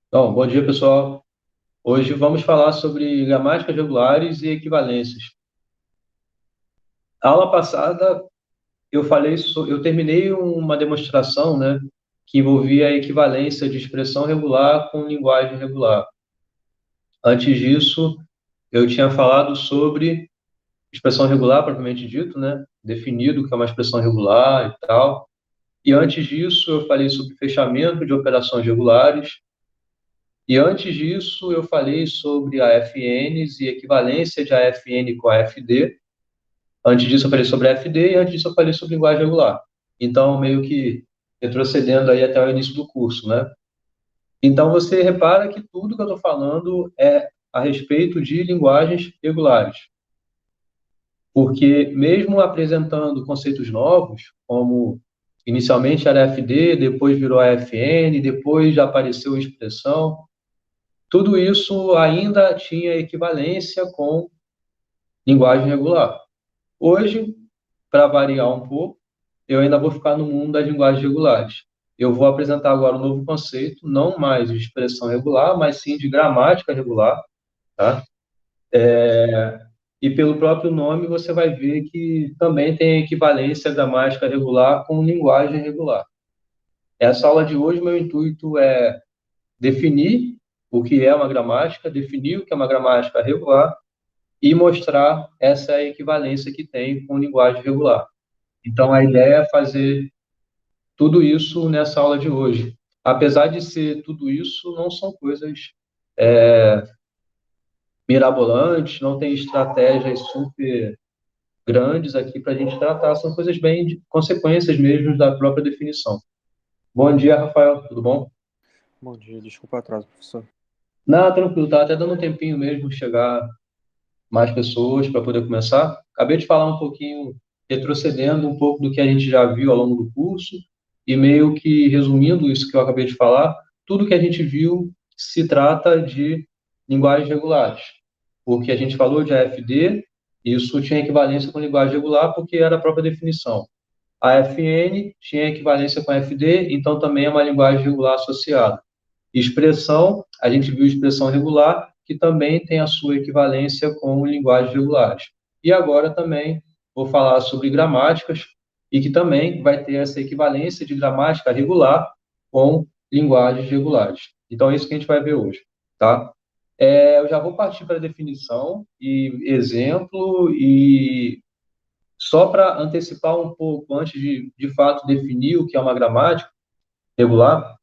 Então, bom dia, pessoal. Hoje vamos falar sobre gramáticas regulares e equivalências. A aula passada eu terminei uma demonstração, né, que envolvia a equivalência de expressão regular com linguagem regular. Antes disso, eu tinha falado sobre expressão regular propriamente dito, né, definido o que é uma expressão regular e tal. E antes disso, eu falei sobre fechamento de operações regulares. E antes disso, eu falei sobre AFNs e equivalência de AFN com AFD. Antes disso, eu falei sobre AFD e antes disso, eu falei sobre linguagem regular. Então, meio que retrocedendo aí até o início do curso, né? Então, você repara que tudo que eu estou falando é a respeito de linguagens regulares. Porque, mesmo apresentando conceitos novos, como inicialmente era AFD, depois virou AFN, depois já apareceu expressão, tudo isso ainda tinha equivalência com linguagem regular. Hoje, para variar um pouco, eu ainda vou ficar no mundo das linguagens regulares. Eu vou apresentar agora um novo conceito, não mais de expressão regular, mas sim de gramática regular, tá? E pelo próprio nome você vai ver que também tem equivalência gramática regular com linguagem regular. Essa aula de hoje, meu intuito é definir o que é uma gramática, definir o que é uma gramática regular e mostrar essa equivalência que tem com linguagem regular. Então, a ideia é fazer tudo isso nessa aula de hoje. Apesar de ser tudo isso, não são coisas mirabolantes, não tem estratégias super grandes aqui para a gente tratar, são coisas bem de consequências mesmo da própria definição. Bom dia, Rafael, tudo bom? Bom dia, desculpa o atraso, professor. Não, tranquilo, tá até dando um tempinho mesmo chegar mais pessoas para poder começar. Acabei de falar um pouquinho, retrocedendo um pouco do que a gente já viu ao longo do curso, e meio que resumindo isso que eu acabei de falar, tudo que a gente viu se trata de linguagens regulares, porque a gente falou de AFD, isso tinha equivalência com linguagem regular, porque era a própria definição. A FN tinha equivalência com a FD, então também é uma linguagem regular associada. Expressão, a gente viu expressão regular, que também tem a sua equivalência com linguagens regulares. E agora também vou falar sobre gramáticas, e que também vai ter essa equivalência de gramática regular com linguagens regulares. Então, é isso que a gente vai ver hoje, tá? Eu já vou partir para a definição e exemplo, e só para antecipar um pouco, antes de fato definir o que é uma gramática regular,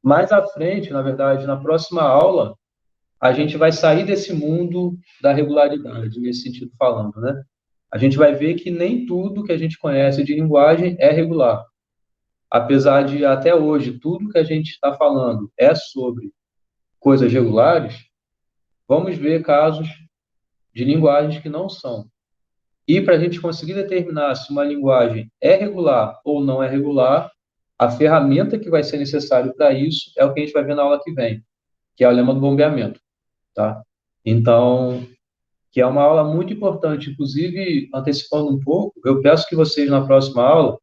mais à frente, na verdade, na próxima aula, a gente vai sair desse mundo da regularidade, nesse sentido falando, né? A gente vai ver que nem tudo que a gente conhece de linguagem é regular. Apesar de, até hoje, tudo que a gente está falando é sobre coisas regulares, vamos ver casos de linguagens que não são. E para a gente conseguir determinar se uma linguagem é regular ou não é regular, a ferramenta que vai ser necessário para isso é o que a gente vai ver na aula que vem, que é o lema do bombeamento, tá? Então, que é uma aula muito importante. Inclusive, antecipando um pouco, eu peço que vocês, na próxima aula,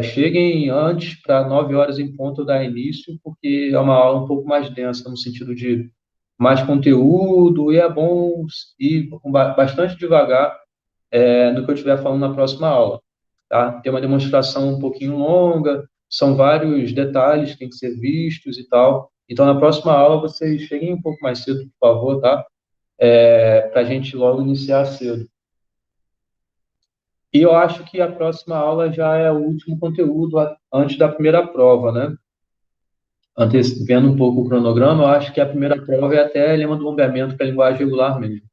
cheguem antes, para 9 horas em ponto dar início, porque é uma aula um pouco mais densa, no sentido de mais conteúdo, e é bom ir bastante devagar no que eu estiver falando na próxima aula. Tá? Tem uma demonstração um pouquinho longa, são vários detalhes que têm que ser vistos e tal. Então, na próxima aula, vocês cheguem um pouco mais cedo, por favor, tá? Para a gente logo iniciar cedo. E eu acho que a próxima aula já é o último conteúdo antes da primeira prova, né? Antes, vendo um pouco o cronograma, eu acho que a primeira prova é até lema do bombeamento, que é a linguagem regular mesmo.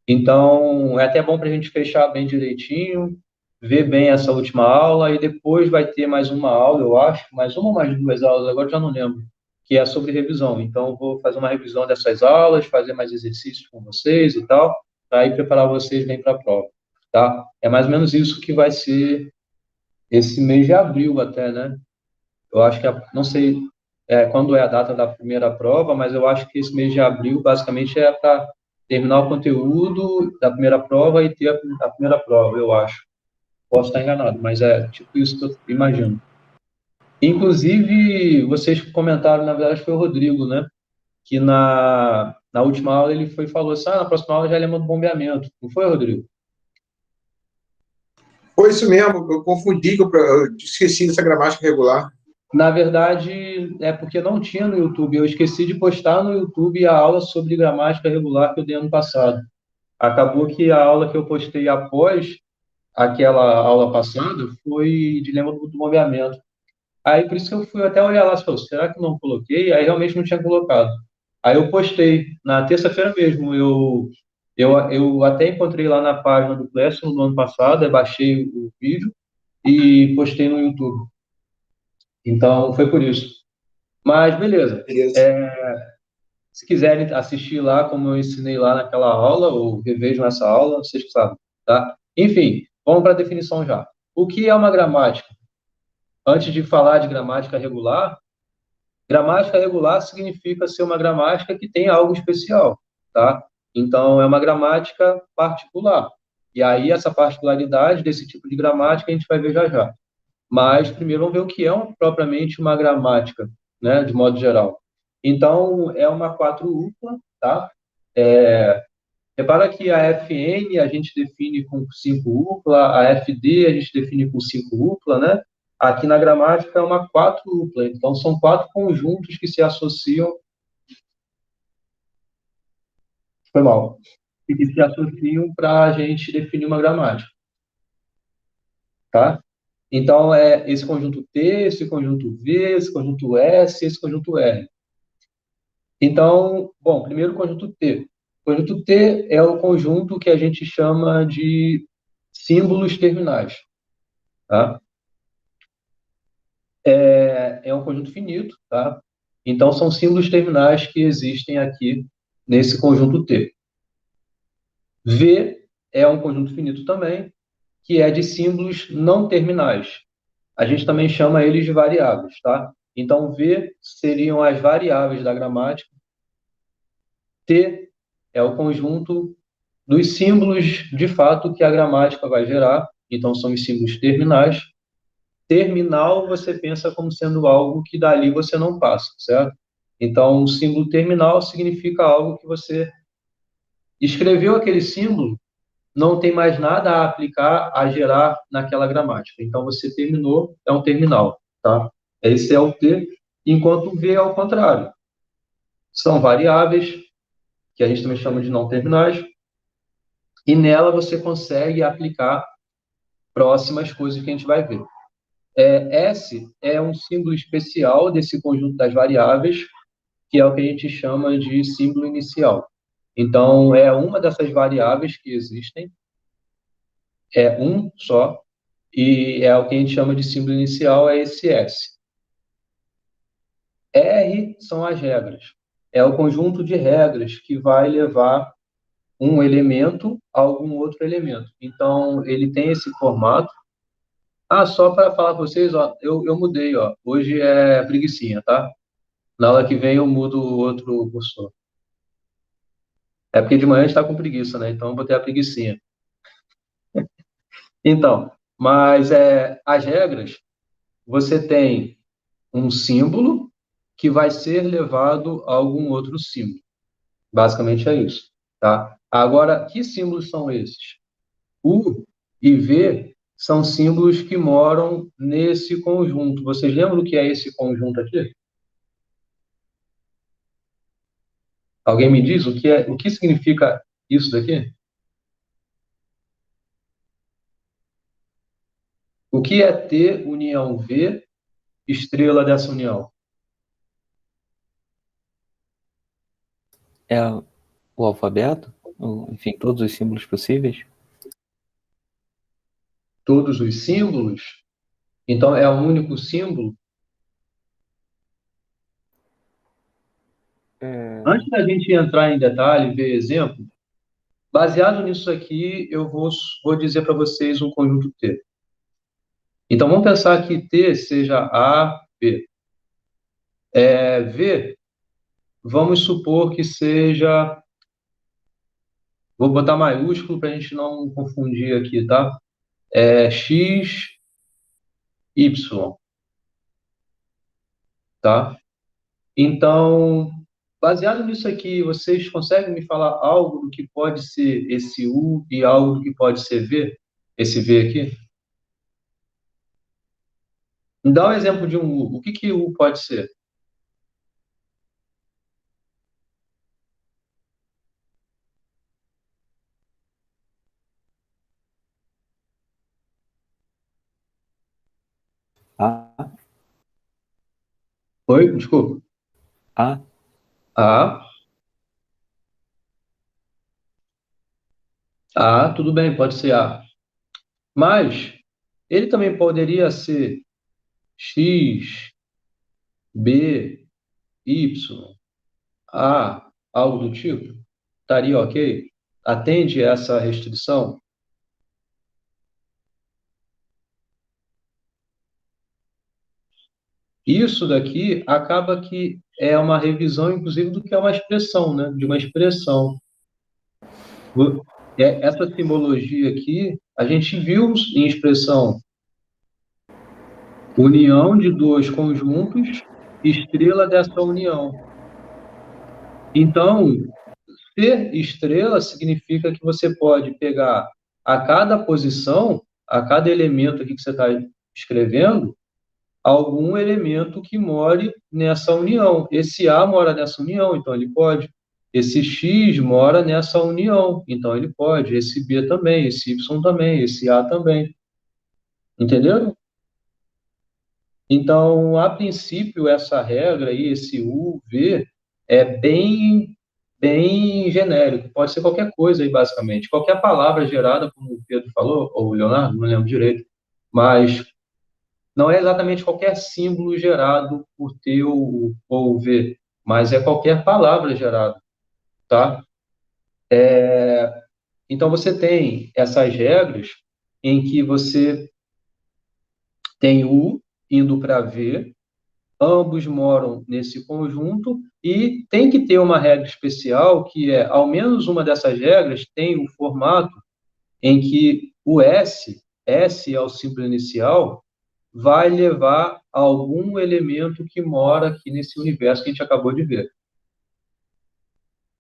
Então, é até bom para a gente fechar bem direitinho, ver bem essa última aula, e depois vai ter mais uma aula, eu acho, mais uma ou mais duas aulas, agora eu já não lembro, que é sobre revisão. Então, eu vou fazer uma revisão dessas aulas, fazer mais exercícios com vocês e tal, para aí preparar vocês bem para a prova, tá? É mais ou menos isso que vai ser esse mês de abril até, né? Eu acho que, não sei quando é a data da primeira prova, mas eu acho que esse mês de abril, basicamente, é para terminar o conteúdo da primeira prova e ter a primeira prova, eu acho. Posso estar enganado, mas é tipo isso que eu imagino. Inclusive, vocês comentaram, na verdade, foi o Rodrigo, né? Que na última aula ele foi e falou assim: na próxima aula já lembra do bombeamento. Não foi, Rodrigo? Foi isso mesmo, eu confundi, eu esqueci dessa gramática regular. Na verdade, é porque não tinha no YouTube. Eu esqueci de postar no YouTube a aula sobre gramática regular que eu dei ano passado. Acabou que a aula que eu postei após aquela aula passada foi de lembra do bombeamento. Aí por isso que eu fui até olhar lá e falei, será que não coloquei? Aí realmente não tinha colocado. Aí eu postei na terça-feira mesmo. Eu até encontrei lá na página do Classroom no ano passado, eu baixei o vídeo e postei no YouTube. Então foi por isso. Mas beleza. Beleza. Se quiserem assistir lá, como eu ensinei lá naquela aula, ou revejam essa aula, vocês que sabem, tá? Enfim, vamos para a definição já. O que é uma gramática? Antes de falar de gramática regular significa ser uma gramática que tem algo especial, tá? Então, é uma gramática particular. E aí, essa particularidade desse tipo de gramática a gente vai ver já já. Mas, primeiro, vamos ver o que é propriamente uma gramática, né, de modo geral. Então, é uma quatro-upla, tá? Repara que a FN a gente define com cinco upla, a FD a gente define com cinco upla, né? Aqui na gramática é uma quatro upla, então são quatro conjuntos que se associam, foi mal, e que se associam para a gente definir uma gramática, tá? Então é esse conjunto T, esse conjunto V, esse conjunto S, esse conjunto R. Então, bom, primeiro o conjunto T. O conjunto T é o conjunto que a gente chama de símbolos terminais, tá? É um conjunto finito, tá? Então, são símbolos terminais que existem aqui nesse conjunto T. V é um conjunto finito também, que é de símbolos não terminais. A gente também chama eles de variáveis, tá? Então, V seriam as variáveis da gramática. T é o conjunto dos símbolos, de fato, que a gramática vai gerar. Então, são os símbolos terminais. Terminal você pensa como sendo algo que dali você não passa, certo? Então, o símbolo terminal significa algo que você escreveu aquele símbolo, não tem mais nada a aplicar, a gerar naquela gramática. Então, você terminou, é um terminal, tá? Esse é o T, enquanto o V é ao contrário. São variáveis, que a gente também chama de não terminais, e nela você consegue aplicar próximas coisas que a gente vai ver. S é um símbolo especial desse conjunto das variáveis, que é o que a gente chama de símbolo inicial. Então, é uma dessas variáveis que existem, é um só, e é o que a gente chama de símbolo inicial, é esse S. R são as regras. É o conjunto de regras que vai levar um elemento a algum outro elemento. Então, ele tem esse formato. Só para falar para vocês, ó, eu mudei, ó. Hoje é preguicinha, tá? Na aula que vem eu mudo o outro cursor. É porque de manhã a gente está com preguiça, né? Então eu botei a preguicinha. Então, mas as regras, você tem um símbolo que vai ser levado a algum outro símbolo. Basicamente é isso, tá? Agora, que símbolos são esses? U e V são símbolos que moram nesse conjunto. Vocês lembram o que é esse conjunto aqui? Alguém me diz o que significa isso daqui? O que é T união V, estrela dessa união? É o alfabeto, enfim, todos os símbolos possíveis. Todos os símbolos? Então é um único símbolo? Antes da gente entrar em detalhe, ver exemplo, baseado nisso aqui, eu vou dizer para vocês um conjunto T. Então vamos pensar que T seja A, B. V, vamos supor que seja. Vou botar maiúsculo para a gente não confundir aqui, tá? X, Y. tá? Então, baseado nisso aqui, vocês conseguem me falar algo do que pode ser esse U e algo do que pode ser V? Esse V aqui? Me dá um exemplo de um U. O que que U pode ser? A, Oi? Desculpa. A, A. A, tudo bem, pode ser A. Mas ele também poderia ser X, B, Y, A, algo do tipo? Estaria ok? Atende essa restrição? Isso daqui acaba que é uma revisão, inclusive, do que é uma expressão, né? De uma expressão. Essa simbologia aqui, a gente viu em expressão união de dois conjuntos, estrela dessa união. Então, ser estrela significa que você pode pegar a cada posição, a cada elemento aqui que você está escrevendo, algum elemento que more nessa união. Esse A mora nessa união, então ele pode. Esse X mora nessa união, então ele pode. Esse B também, esse Y também, esse A também. Entenderam? Então, a princípio, essa regra aí, esse U, V, é bem genérico. Pode ser qualquer coisa aí, basicamente. Qualquer palavra gerada, como o Pedro falou, ou o Leonardo, não lembro direito, mas não é exatamente qualquer símbolo gerado por T ou V, mas é qualquer palavra gerada, tá? Então, você tem essas regras em que você tem U indo para V, ambos moram nesse conjunto, e tem que ter uma regra especial, que é, ao menos uma dessas regras tem um formato em que o S é o símbolo inicial, vai levar a algum elemento que mora aqui nesse universo que a gente acabou de ver.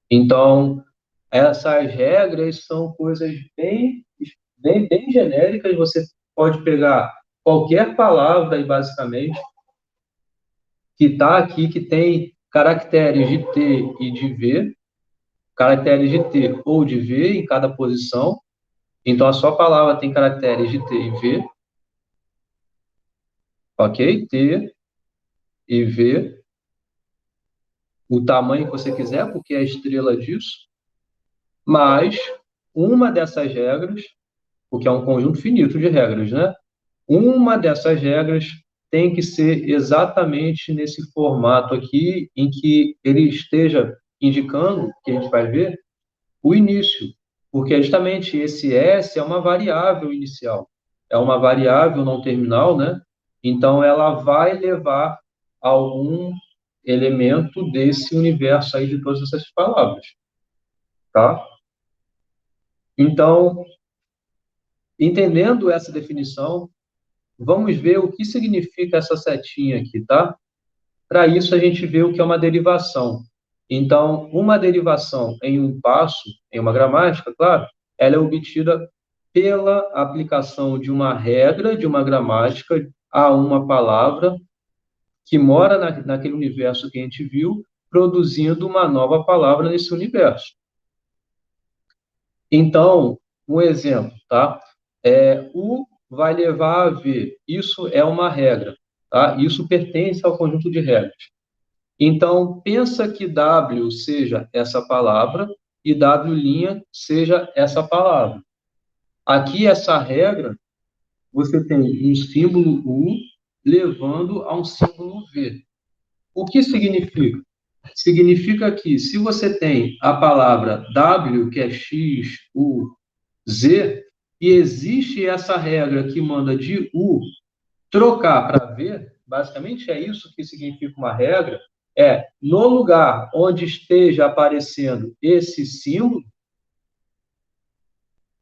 Então, essas regras são coisas bem genéricas. Você pode pegar qualquer palavra, e basicamente, que está aqui, que tem caracteres de T e de V, caracteres de T ou de V em cada posição. Então, a sua palavra tem caracteres de T e V, ok? T e V, o tamanho que você quiser, porque é a estrela disso, mas uma dessas regras, porque é um conjunto finito de regras, né? Uma dessas regras tem que ser exatamente nesse formato aqui, em que ele esteja indicando, que a gente vai ver, o início, porque justamente esse S é uma variável inicial, é uma variável não terminal, né? Então, ela vai levar a algum elemento desse universo aí de todas essas palavras, tá? Então, entendendo essa definição, vamos ver o que significa essa setinha aqui, tá? Para isso, a gente vê o que é uma derivação. Então, uma derivação em um passo, em uma gramática, claro, ela é obtida pela aplicação de uma regra, de uma gramática, a uma palavra que mora naquele universo que a gente viu, produzindo uma nova palavra nesse universo. Então, um exemplo, tá? U vai levar a V. Isso é uma regra, tá? Isso pertence ao conjunto de regras. Então, pensa que W seja essa palavra e W' seja essa palavra. Aqui, essa regra, você tem um símbolo U levando a um símbolo V. O que significa? Significa que se você tem a palavra W, que é X, U, Z, e existe essa regra que manda de U trocar para V, basicamente é isso que significa uma regra, no lugar onde esteja aparecendo esse símbolo,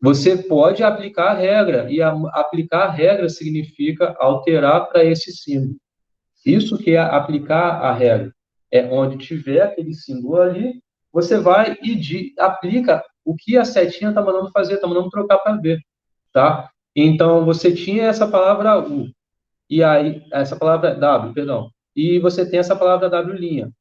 você pode aplicar a regra, e aplicar a regra significa alterar para esse símbolo. Isso que é aplicar a regra. É onde tiver aquele símbolo ali, você vai e aplica o que a setinha está mandando fazer, está mandando trocar para ver, tá? Então, você tinha essa palavra U, e aí, essa palavra W, perdão, e você tem essa palavra W'.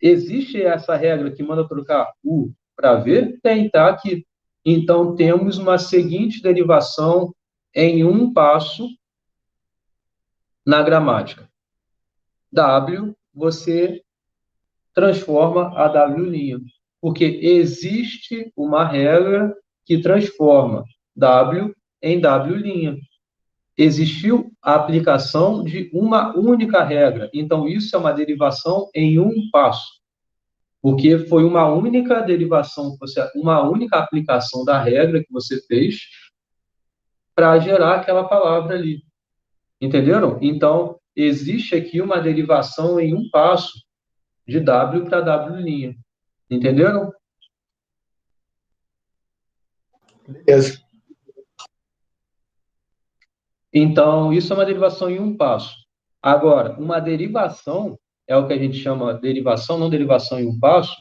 Existe essa regra que manda trocar U para V? Tem, tá aqui. Então, temos uma seguinte derivação em um passo na gramática. W, você transforma a W', porque existe uma regra que transforma W em W'. Existiu a aplicação de uma única regra. Então, isso é uma derivação em um passo, porque foi uma única derivação, uma única aplicação da regra que você fez para gerar aquela palavra ali. Entenderam? Então, existe aqui uma derivação em um passo de W para W'. Entenderam? Beleza. Então, isso é uma derivação em um passo. Agora, uma derivação é o que a gente chama derivação, não derivação em um passo,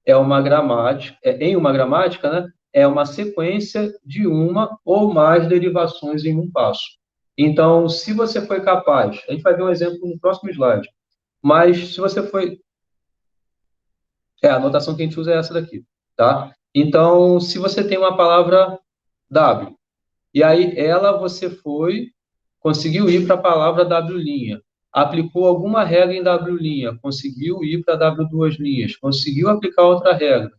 é uma gramática, em uma gramática, né? É uma sequência de uma ou mais derivações em um passo. Então, se você foi capaz, a gente vai ver um exemplo no próximo slide, mas se você foi, a anotação que a gente usa é essa daqui, tá? Então, se você tem uma palavra W, e aí você conseguiu ir para a palavra W', aplicou alguma regra em W', conseguiu ir para W2', conseguiu aplicar outra regra,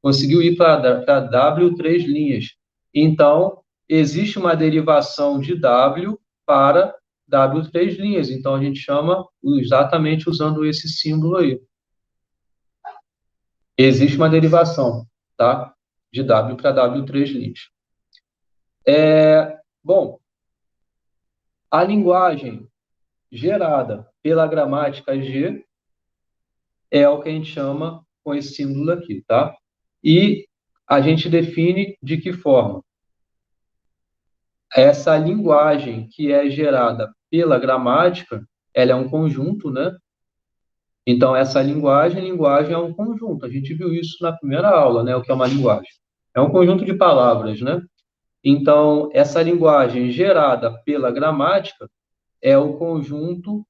conseguiu ir para W3'. Então, existe uma derivação de W para W3'. Então, a gente chama exatamente usando esse símbolo aí. Existe uma derivação, tá? De W para W3'. Bom, a linguagem gerada pela gramática G é o que a gente chama com esse símbolo aqui, tá? E a gente define de que forma? Essa linguagem que é gerada pela gramática, ela é um conjunto, né? Então, essa linguagem é um conjunto. A gente viu isso na primeira aula, né? O que é uma linguagem? É um conjunto de palavras, né? Então, essa linguagem gerada pela gramática é o conjunto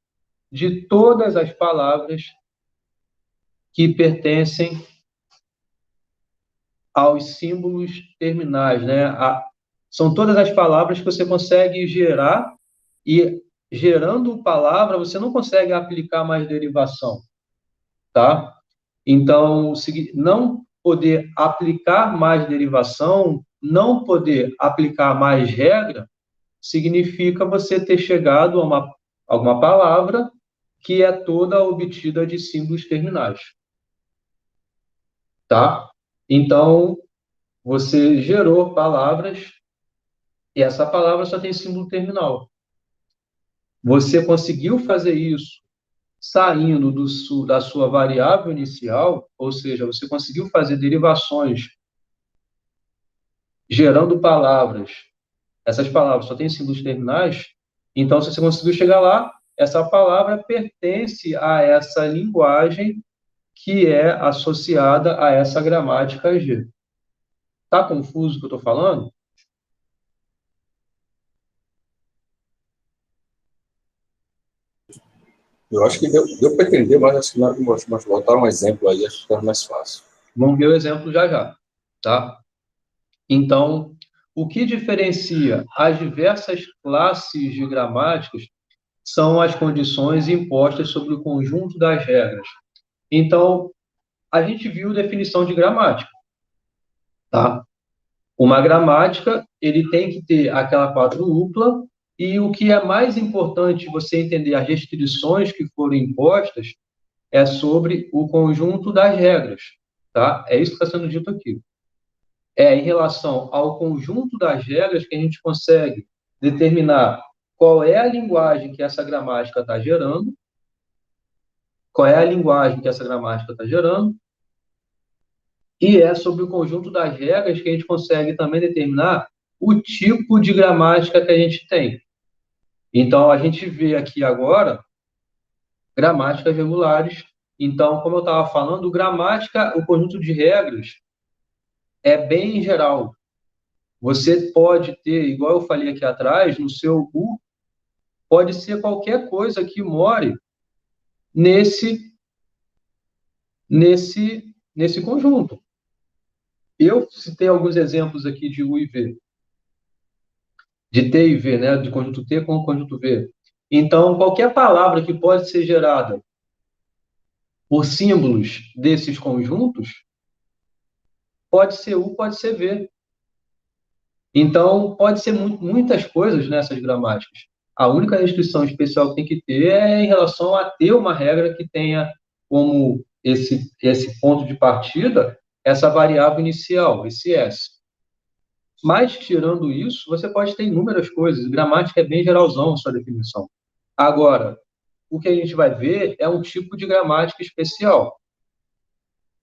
de todas as palavras que pertencem aos símbolos terminais, né? São todas as palavras que você consegue gerar e, gerando palavra, você não consegue aplicar mais derivação, tá? Então, não poder aplicar mais derivação, não poder aplicar mais regra, significa você ter chegado a alguma palavra que é toda obtida de símbolos terminais, tá? Então, você gerou palavras e essa palavra só tem símbolo terminal. Você conseguiu fazer isso saindo da sua variável inicial, ou seja, você conseguiu fazer derivações gerando palavras. Essas palavras só têm símbolos terminais. Então, se você conseguiu chegar lá, essa palavra pertence a essa linguagem que é associada a essa gramática G. Tá confuso o que eu estou falando? Eu acho que deu para entender, mas acho que nós botar um exemplo aí, acho que fica mais fácil. Vamos ver o exemplo já já, tá? Então, o que diferencia as diversas classes de gramáticas são as condições impostas sobre o conjunto das regras. Então, a gente viu definição de gramática, tá? Uma gramática, ele tem que ter aquela quadrúpla, e o que é mais importante você entender as restrições que foram impostas é sobre o conjunto das regras, tá? É isso que está sendo dito aqui. É em relação ao conjunto das regras que a gente consegue determinar qual é a linguagem que essa gramática está gerando, qual é a linguagem que essa gramática está gerando, e é sobre o conjunto das regras que a gente consegue também determinar o tipo de gramática que a gente tem. Então, a gente vê aqui agora gramáticas regulares. Então, como eu estava falando, gramática, o conjunto de regras é bem geral. Você pode ter, igual eu falei aqui atrás, no seu U, pode ser qualquer coisa que more nesse conjunto. Eu citei alguns exemplos aqui de U e V, de T e V, né? De conjunto T com o conjunto V. Então, qualquer palavra que pode ser gerada por símbolos desses conjuntos, pode ser U, pode ser V. Então, pode ser muitas coisas nessas gramáticas. A única restrição especial que tem que ter é em relação a ter uma regra que tenha como esse ponto de partida essa variável inicial, esse S. Mas, tirando isso, você pode ter inúmeras coisas. Gramática é bem geralzão a sua definição. Agora, o que a gente vai ver é um tipo de gramática especial.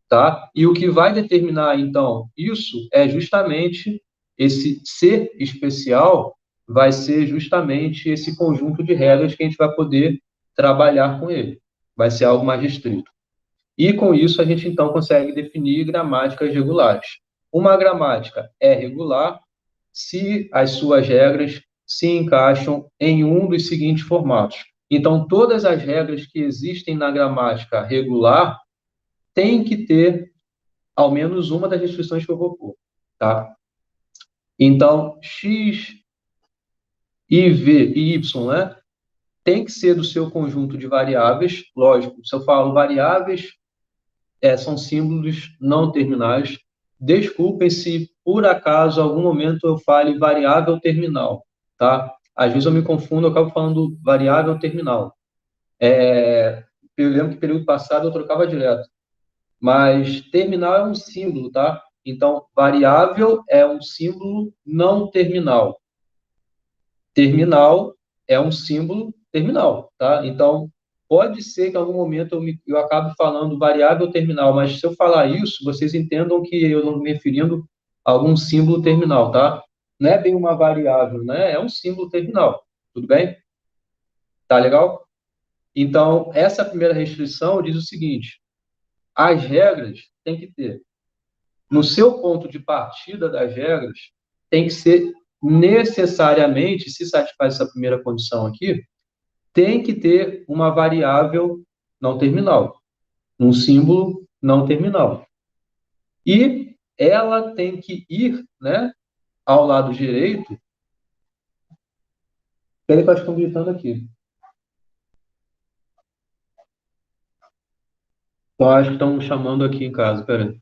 Tá? E o que vai determinar, então, isso é justamente esse ser especial, vai ser justamente esse conjunto de regras que a gente vai poder trabalhar com ele. Vai ser algo mais restrito. E com isso a gente, então, consegue definir gramáticas regulares. Uma gramática é regular se as suas regras se encaixam em um dos seguintes formatos. Então, todas as regras que existem na gramática regular têm que ter ao menos uma das restrições que eu vou pôr, tá? Então, x, i, v e y, né? Tem que ser do seu conjunto de variáveis. Lógico, se eu falo variáveis, são símbolos não terminais. Desculpem se, por acaso, em algum momento eu fale variável terminal, tá? Às vezes eu me confundo, eu acabo falando variável terminal. Eu lembro que no período passado eu trocava direto. Mas terminal é um símbolo, tá? Então, variável é um símbolo não terminal. Terminal é um símbolo terminal, tá? Então, pode ser que em algum momento eu acabe falando variável terminal, mas se eu falar isso, vocês entendam que eu estou me referindo a algum símbolo terminal, tá? Não é bem uma variável, né? É um símbolo terminal. Tudo bem? Tá legal? Então, essa primeira restrição diz o seguinte: as regras têm que ter, no seu ponto de partida das regras, tem que ser necessariamente, se satisfaz essa primeira condição aqui, tem que ter uma variável não terminal, um símbolo não terminal. E ela tem que ir, né, ao lado direito. Peraí que eu acho que estão gritando aqui. Eu acho que estão chamando aqui em casa, peraí.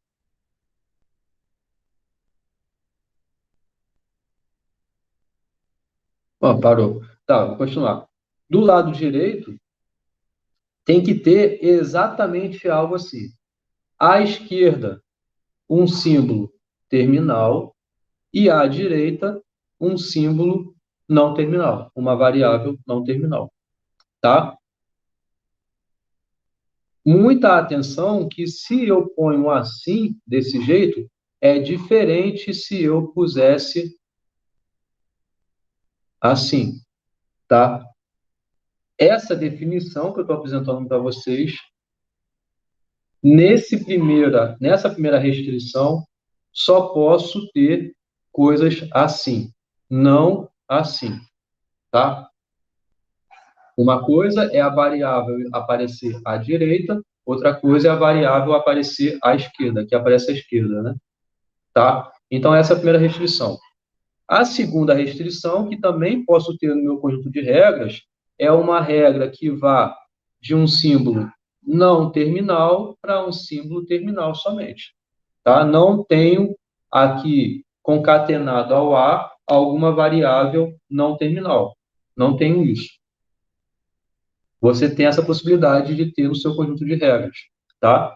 Ó, parou. Tá, vou continuar. Do lado direito, tem que ter exatamente algo assim. À esquerda, um símbolo terminal e à direita, um símbolo não terminal, uma variável não terminal, tá? Muita atenção que se eu ponho assim, desse jeito, é diferente se eu pusesse assim, tá? Essa definição que eu estou apresentando para vocês, nessa primeira restrição, só posso ter coisas assim, não assim, tá? Uma coisa é a variável aparecer à direita, outra coisa é a variável aparecer à esquerda, que aparece à esquerda, né? Tá? Então, essa é a primeira restrição. A segunda restrição, que também posso ter no meu conjunto de regras, é uma regra que vá de um símbolo não terminal para um símbolo terminal somente. Tá? Não tenho aqui concatenado ao A alguma variável não terminal. Não tenho isso. Você tem essa possibilidade de ter no seu conjunto de regras, tá?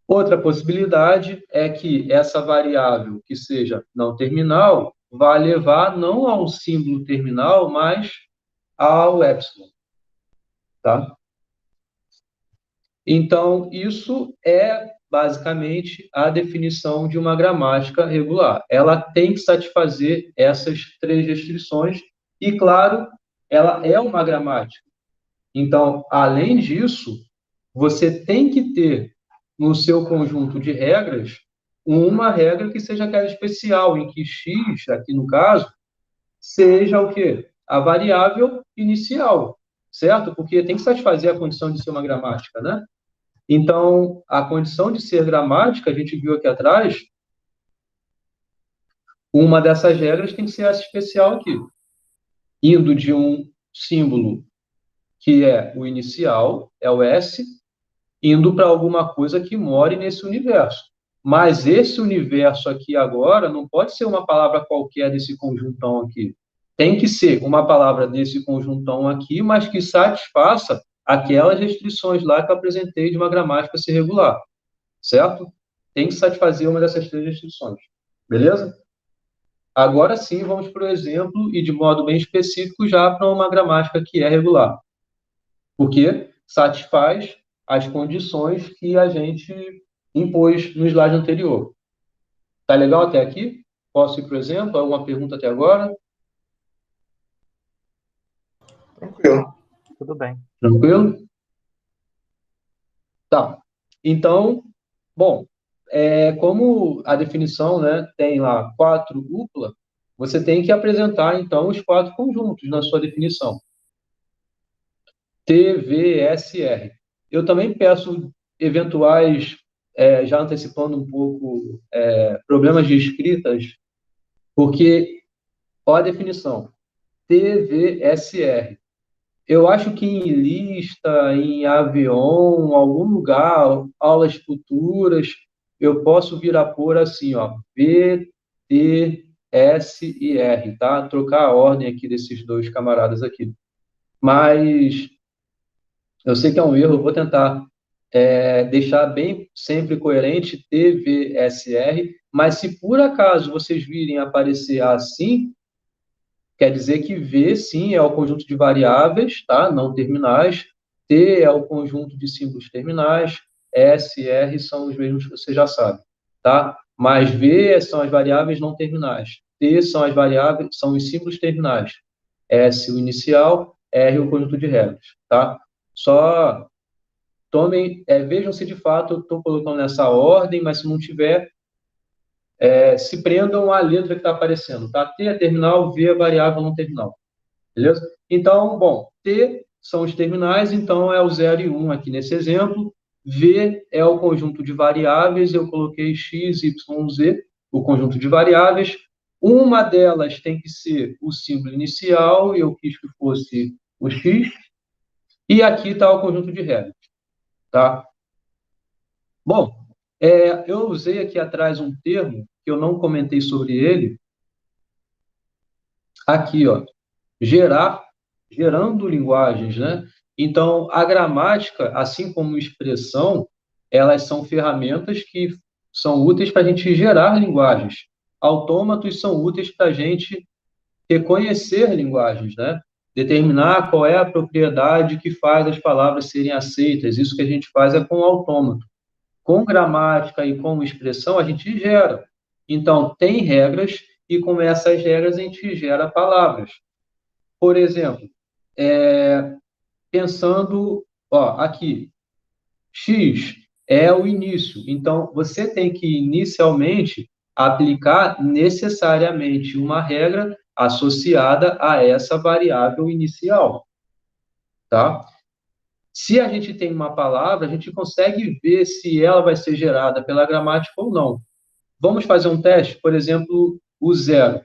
Outra possibilidade é que essa variável que seja não terminal vá levar não a um símbolo terminal, mas ao epsilon, tá? Então, isso é basicamente a definição de uma gramática regular. Ela tem que satisfazer essas três restrições e, claro, ela é uma gramática. Então, além disso, você tem que ter no seu conjunto de regras uma regra que seja aquela especial, em que x, aqui no caso, seja o quê? A variável inicial, certo? Porque tem que satisfazer a condição de ser uma gramática, né? Então, a condição de ser gramática, a gente viu aqui atrás, uma dessas regras tem que ser essa especial aqui, indo de um símbolo que é o inicial, é o S, indo para alguma coisa que more nesse universo. Mas esse universo aqui agora não pode ser uma palavra qualquer desse conjuntão aqui. Tem que ser uma palavra desse conjuntão aqui, mas que satisfaça aquelas restrições lá que eu apresentei de uma gramática ser regular, certo? Tem que satisfazer uma dessas três restrições. Beleza? Agora sim, vamos para o exemplo e de modo bem específico já para uma gramática que é regular. Porque satisfaz as condições que a gente impôs no slide anterior. Tá legal até aqui? Posso ir para o exemplo? Alguma pergunta até agora? Tranquilo. Tudo bem. Tranquilo? Tá. Então, bom, como a definição, né, tem lá 4 dupla, você tem que apresentar, então, os 4 conjuntos na sua definição. TVSR. Eu também peço eventuais, já antecipando um pouco, problemas de escritas, porque, olha a definição, TVSR. Eu acho que em lista, em avião, algum lugar, aulas futuras, eu posso vir a pôr assim, ó, V, T, S e R, tá? Trocar a ordem aqui desses dois camaradas aqui. Mas eu sei que é um erro, eu vou tentar deixar bem sempre coerente TVSR, mas se por acaso vocês virem aparecer assim, quer dizer que V, sim, é o conjunto de variáveis, tá? Não terminais. T é o conjunto de símbolos terminais. S e R são os mesmos que você já sabe, tá? Mas V são as variáveis não terminais. T são as variáveis, são os símbolos terminais. S o inicial, R o conjunto de regras, tá? Só tomem, vejam se de fato eu estou colocando nessa ordem, mas se não tiver, se prendam à letra que está aparecendo, tá? T é terminal, V é variável não terminal, beleza? Então, bom, T são os terminais, então é o 0 e 1 aqui nesse exemplo. V é o conjunto de variáveis, eu coloquei x, y, z, o conjunto de variáveis. Uma delas tem que ser o símbolo inicial, e eu quis que fosse o x. E aqui está o conjunto de regras, tá? Bom, eu usei aqui atrás um termo que eu não comentei sobre ele. Aqui, ó, gerando linguagens, né? Então, a gramática, assim como expressão, elas são ferramentas que são úteis para a gente gerar linguagens. Autômatos são úteis para a gente reconhecer linguagens, né? Determinar qual é a propriedade que faz as palavras serem aceitas. Isso que a gente faz é com o autômato. Com gramática e com expressão, a gente gera. Então, tem regras, e com essas regras a gente gera palavras. Por exemplo, pensando, ó, aqui, X é o início. Então, você tem que inicialmente aplicar necessariamente uma regra associada a essa variável inicial, tá? Se a gente tem uma palavra, a gente consegue ver se ela vai ser gerada pela gramática ou não. Vamos fazer um teste, por exemplo, o zero.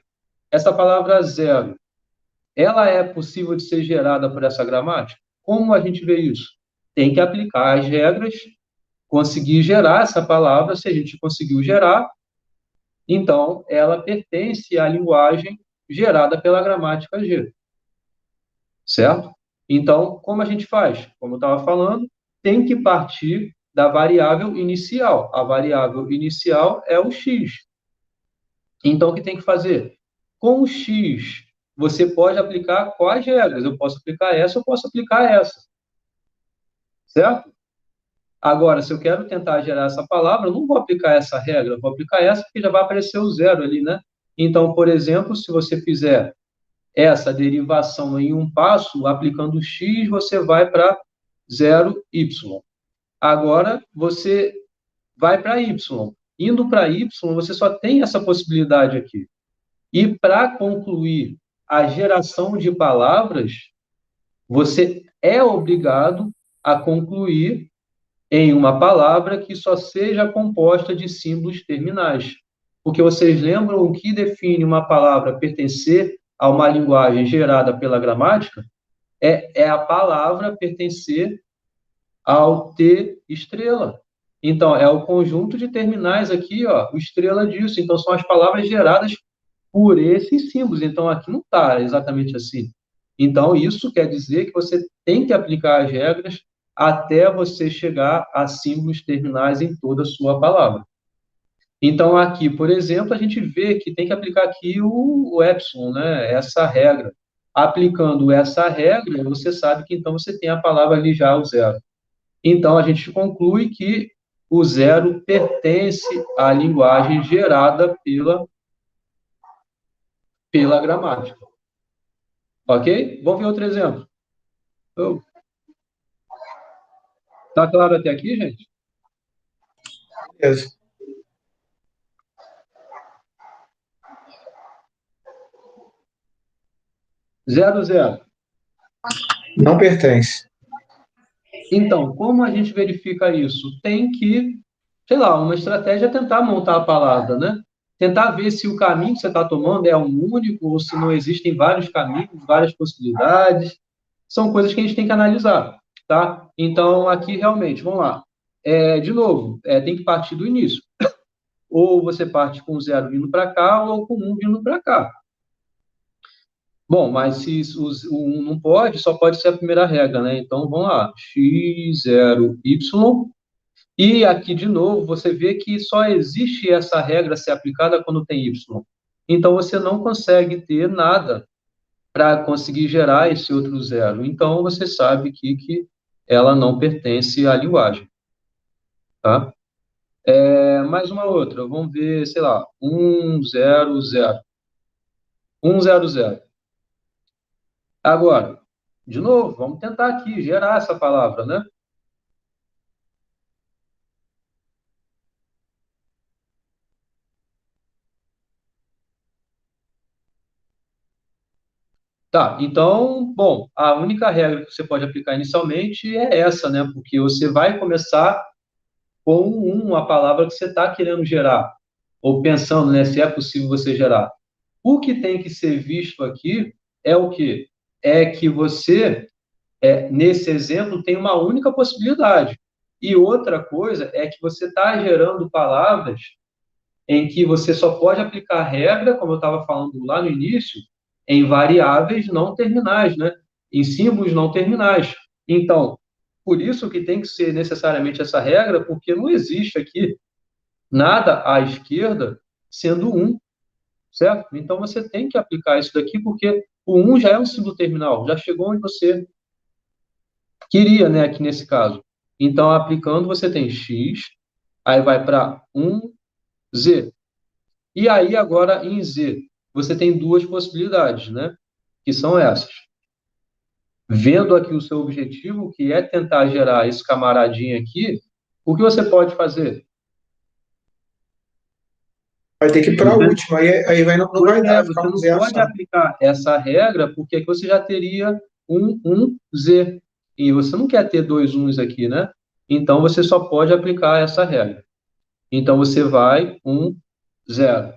Essa palavra zero, ela é possível de ser gerada por essa gramática? Como a gente vê isso? Tem que aplicar as regras, conseguir gerar essa palavra. Se a gente conseguiu gerar, então ela pertence à linguagem gerada pela gramática G. Certo? Então, como a gente faz? Como eu estava falando, tem que partir da variável inicial. A variável inicial é o x. Então, o que tem que fazer? Com o x, você pode aplicar quais regras? Eu posso aplicar essa, eu posso aplicar essa. Certo? Agora, se eu quero tentar gerar essa palavra, eu não vou aplicar essa regra, eu vou aplicar essa porque já vai aparecer o zero ali, né? Então, por exemplo, se você fizer essa derivação em um passo, aplicando x, você vai para 0y. Agora, você vai para y. Indo para y, você só tem essa possibilidade aqui. E para concluir a geração de palavras, você é obrigado a concluir em uma palavra que só seja composta de símbolos terminais. Porque vocês lembram o que define uma palavra pertencer a uma linguagem gerada pela gramática? É a palavra pertencer ao T estrela. Então, é o conjunto de terminais aqui, ó, o estrela disso. Então, são as palavras geradas por esses símbolos. Então, aqui não está exatamente assim. Então, isso quer dizer que você tem que aplicar as regras até você chegar a símbolos terminais em toda a sua palavra. Então, aqui, por exemplo, a gente vê que tem que aplicar aqui o epsilon, né? Essa regra. Aplicando essa regra, você sabe que então você tem a palavra ali já, o zero. Então, a gente conclui que o zero pertence à linguagem gerada pela gramática. Ok? Vamos ver outro exemplo. Tá claro até aqui, gente? Beleza. Zero, zero. Não pertence. Então, como a gente verifica isso? Tem que, sei lá, uma estratégia é tentar montar a palavra, né? Tentar ver se o caminho que você está tomando é um único ou se não existem vários caminhos, várias possibilidades. São coisas que a gente tem que analisar, tá? Então, aqui, realmente, vamos lá. De novo, tem que partir do início. Ou você parte com 0 vindo para cá, ou com 1 vindo para cá. Bom, mas se o 1 não pode, só pode ser a primeira regra, né? Então, vamos lá. x0, y. E aqui, de novo, você vê que só existe essa regra ser aplicada quando tem y. Então, você não consegue ter nada para conseguir gerar esse outro zero. Então, você sabe que ela não pertence à linguagem. Tá? Mais uma outra. Vamos ver, sei lá, 1, 0, 0. 1, 0, 0. Agora, de novo, vamos tentar aqui gerar essa palavra, né? Tá, então, bom, a única regra que você pode aplicar inicialmente é essa, né? Porque você vai começar com uma palavra que você está querendo gerar, ou pensando, né, se é possível você gerar. O que tem que ser visto aqui é o quê? É que você, nesse exemplo, tem uma única possibilidade. E outra coisa é que você está gerando palavras em que você só pode aplicar regra, como eu estava falando lá no início, em variáveis não terminais, né? Em símbolos não terminais. Então, por isso que tem que ser necessariamente essa regra, porque não existe aqui nada à esquerda sendo 1, certo? Então, você tem que aplicar isso daqui, porque o 1 já é um símbolo terminal, já chegou onde você queria, né, aqui nesse caso. Então, aplicando, você tem x, aí vai para 1z. E aí, agora, em z, você tem duas possibilidades, né? Que são essas. Vendo aqui o seu objetivo, que é tentar gerar esse camaradinho aqui, o que você pode fazer? Vai ter que ir para a última, aí vai, não vai dar, Você ficar um não zero pode só. aplicar essa regra, porque aqui você já teria um Z. E você não quer ter dois uns aqui, né? Então, você só pode aplicar essa regra. Então, você vai 0.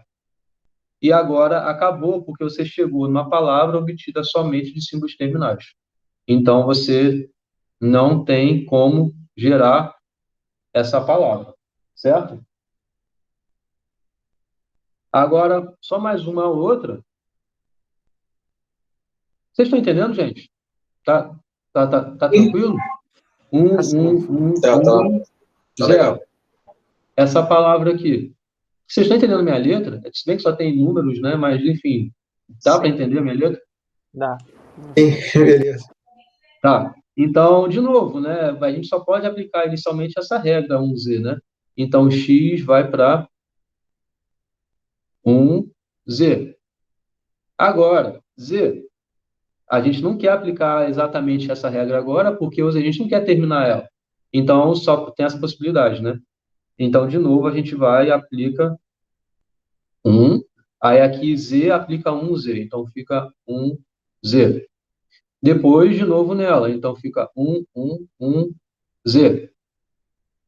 E agora acabou, porque você chegou numa palavra obtida somente de símbolos terminais. Então, você não tem como gerar essa palavra, certo? Agora, só mais uma ou outra. Vocês estão entendendo, gente? Tá tranquilo? Tá Zero. legal. Essa palavra aqui. Vocês estão entendendo a minha letra? Se bem que só tem números, né? Mas, enfim, dá para entender a minha letra? Dá. Sim, beleza. Tá. Então, de novo, né? A gente só pode aplicar inicialmente essa regra 1Z, né? Então, x vai para 1Z. Agora, Z. A gente não quer aplicar exatamente essa regra agora, porque a gente não quer terminar ela. Então, só tem essa possibilidade, né? Então, de novo, a gente vai e aplica 1. Aí aqui Z aplica 1Z. Então, fica 1Z. Depois, de novo nela. Então, fica 1Z.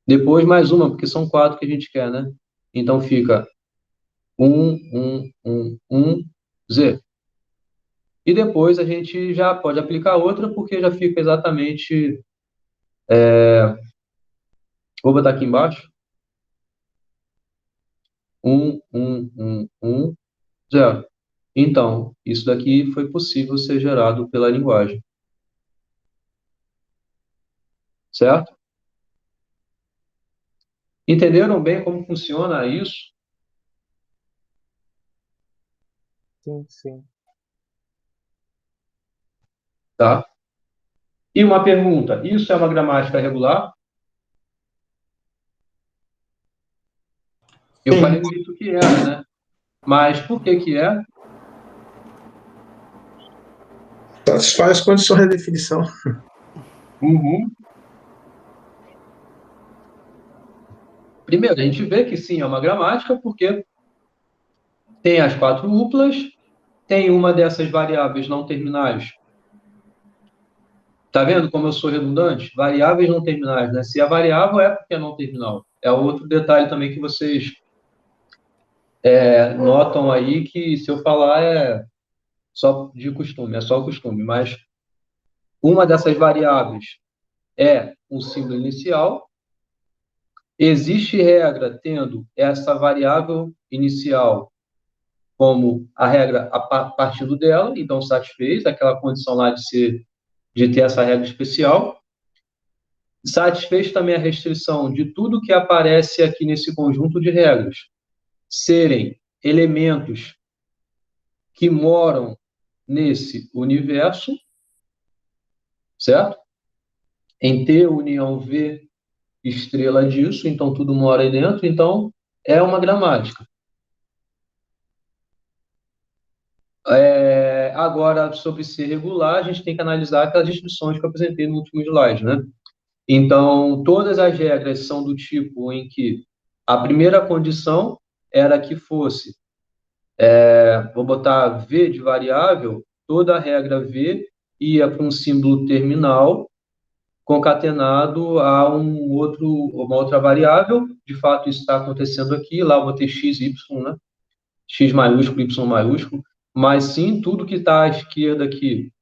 Depois, mais uma, porque são 4 que a gente quer, né? Então, fica 1Z. E depois a gente já pode aplicar outra, porque já fica exatamente... Vou botar aqui embaixo. 0. Então, isso daqui foi possível ser gerado pela linguagem. Certo? Entenderam bem como funciona isso? Sim, sim. Tá? E uma pergunta, isso é uma gramática regular? Eu Sim. falei no início que era, né? Mas por que que é? Satisfaz as condições da definição. Primeiro, a gente vê que sim, é uma gramática, porque tem as 4 duplas, tem uma dessas variáveis não terminais. Tá vendo como eu sou redundante? Variáveis não terminais, né? Se é variável, é porque é não terminal. É outro detalhe também que vocês notam aí, que se eu falar é só de costume, é só o costume. Mas uma dessas variáveis é um símbolo inicial. Existe regra tendo essa variável inicial como a regra partindo dela, então satisfez aquela condição lá de ter essa regra especial. Satisfez também a restrição de tudo que aparece aqui nesse conjunto de regras serem elementos que moram nesse universo, certo? Em T união V estrela disso, então tudo mora aí dentro, então é uma gramática. Agora, sobre ser regular, a gente tem que analisar aquelas restrições que eu apresentei no último slide, né? Então, todas as regras são do tipo em que a primeira condição era que fosse, vou botar V de variável, toda a regra V ia para um símbolo terminal concatenado a uma outra variável. De fato, isso está acontecendo aqui. Lá eu vou ter x, y, né? X maiúsculo, Y maiúsculo. Mas sim, tudo que está à esquerda aqui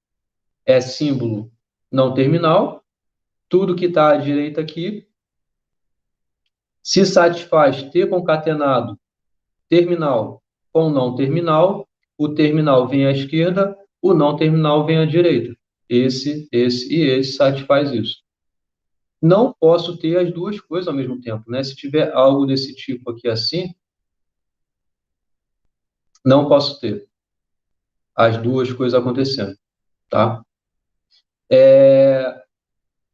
é símbolo não terminal. Tudo que está à direita aqui se satisfaz T concatenado terminal com não terminal. O terminal vem à esquerda, o não terminal vem à direita. Esse e esse satisfaz isso. Não posso ter as duas coisas ao mesmo tempo, né? Se tiver algo desse tipo aqui assim, não posso ter as duas coisas acontecendo, tá?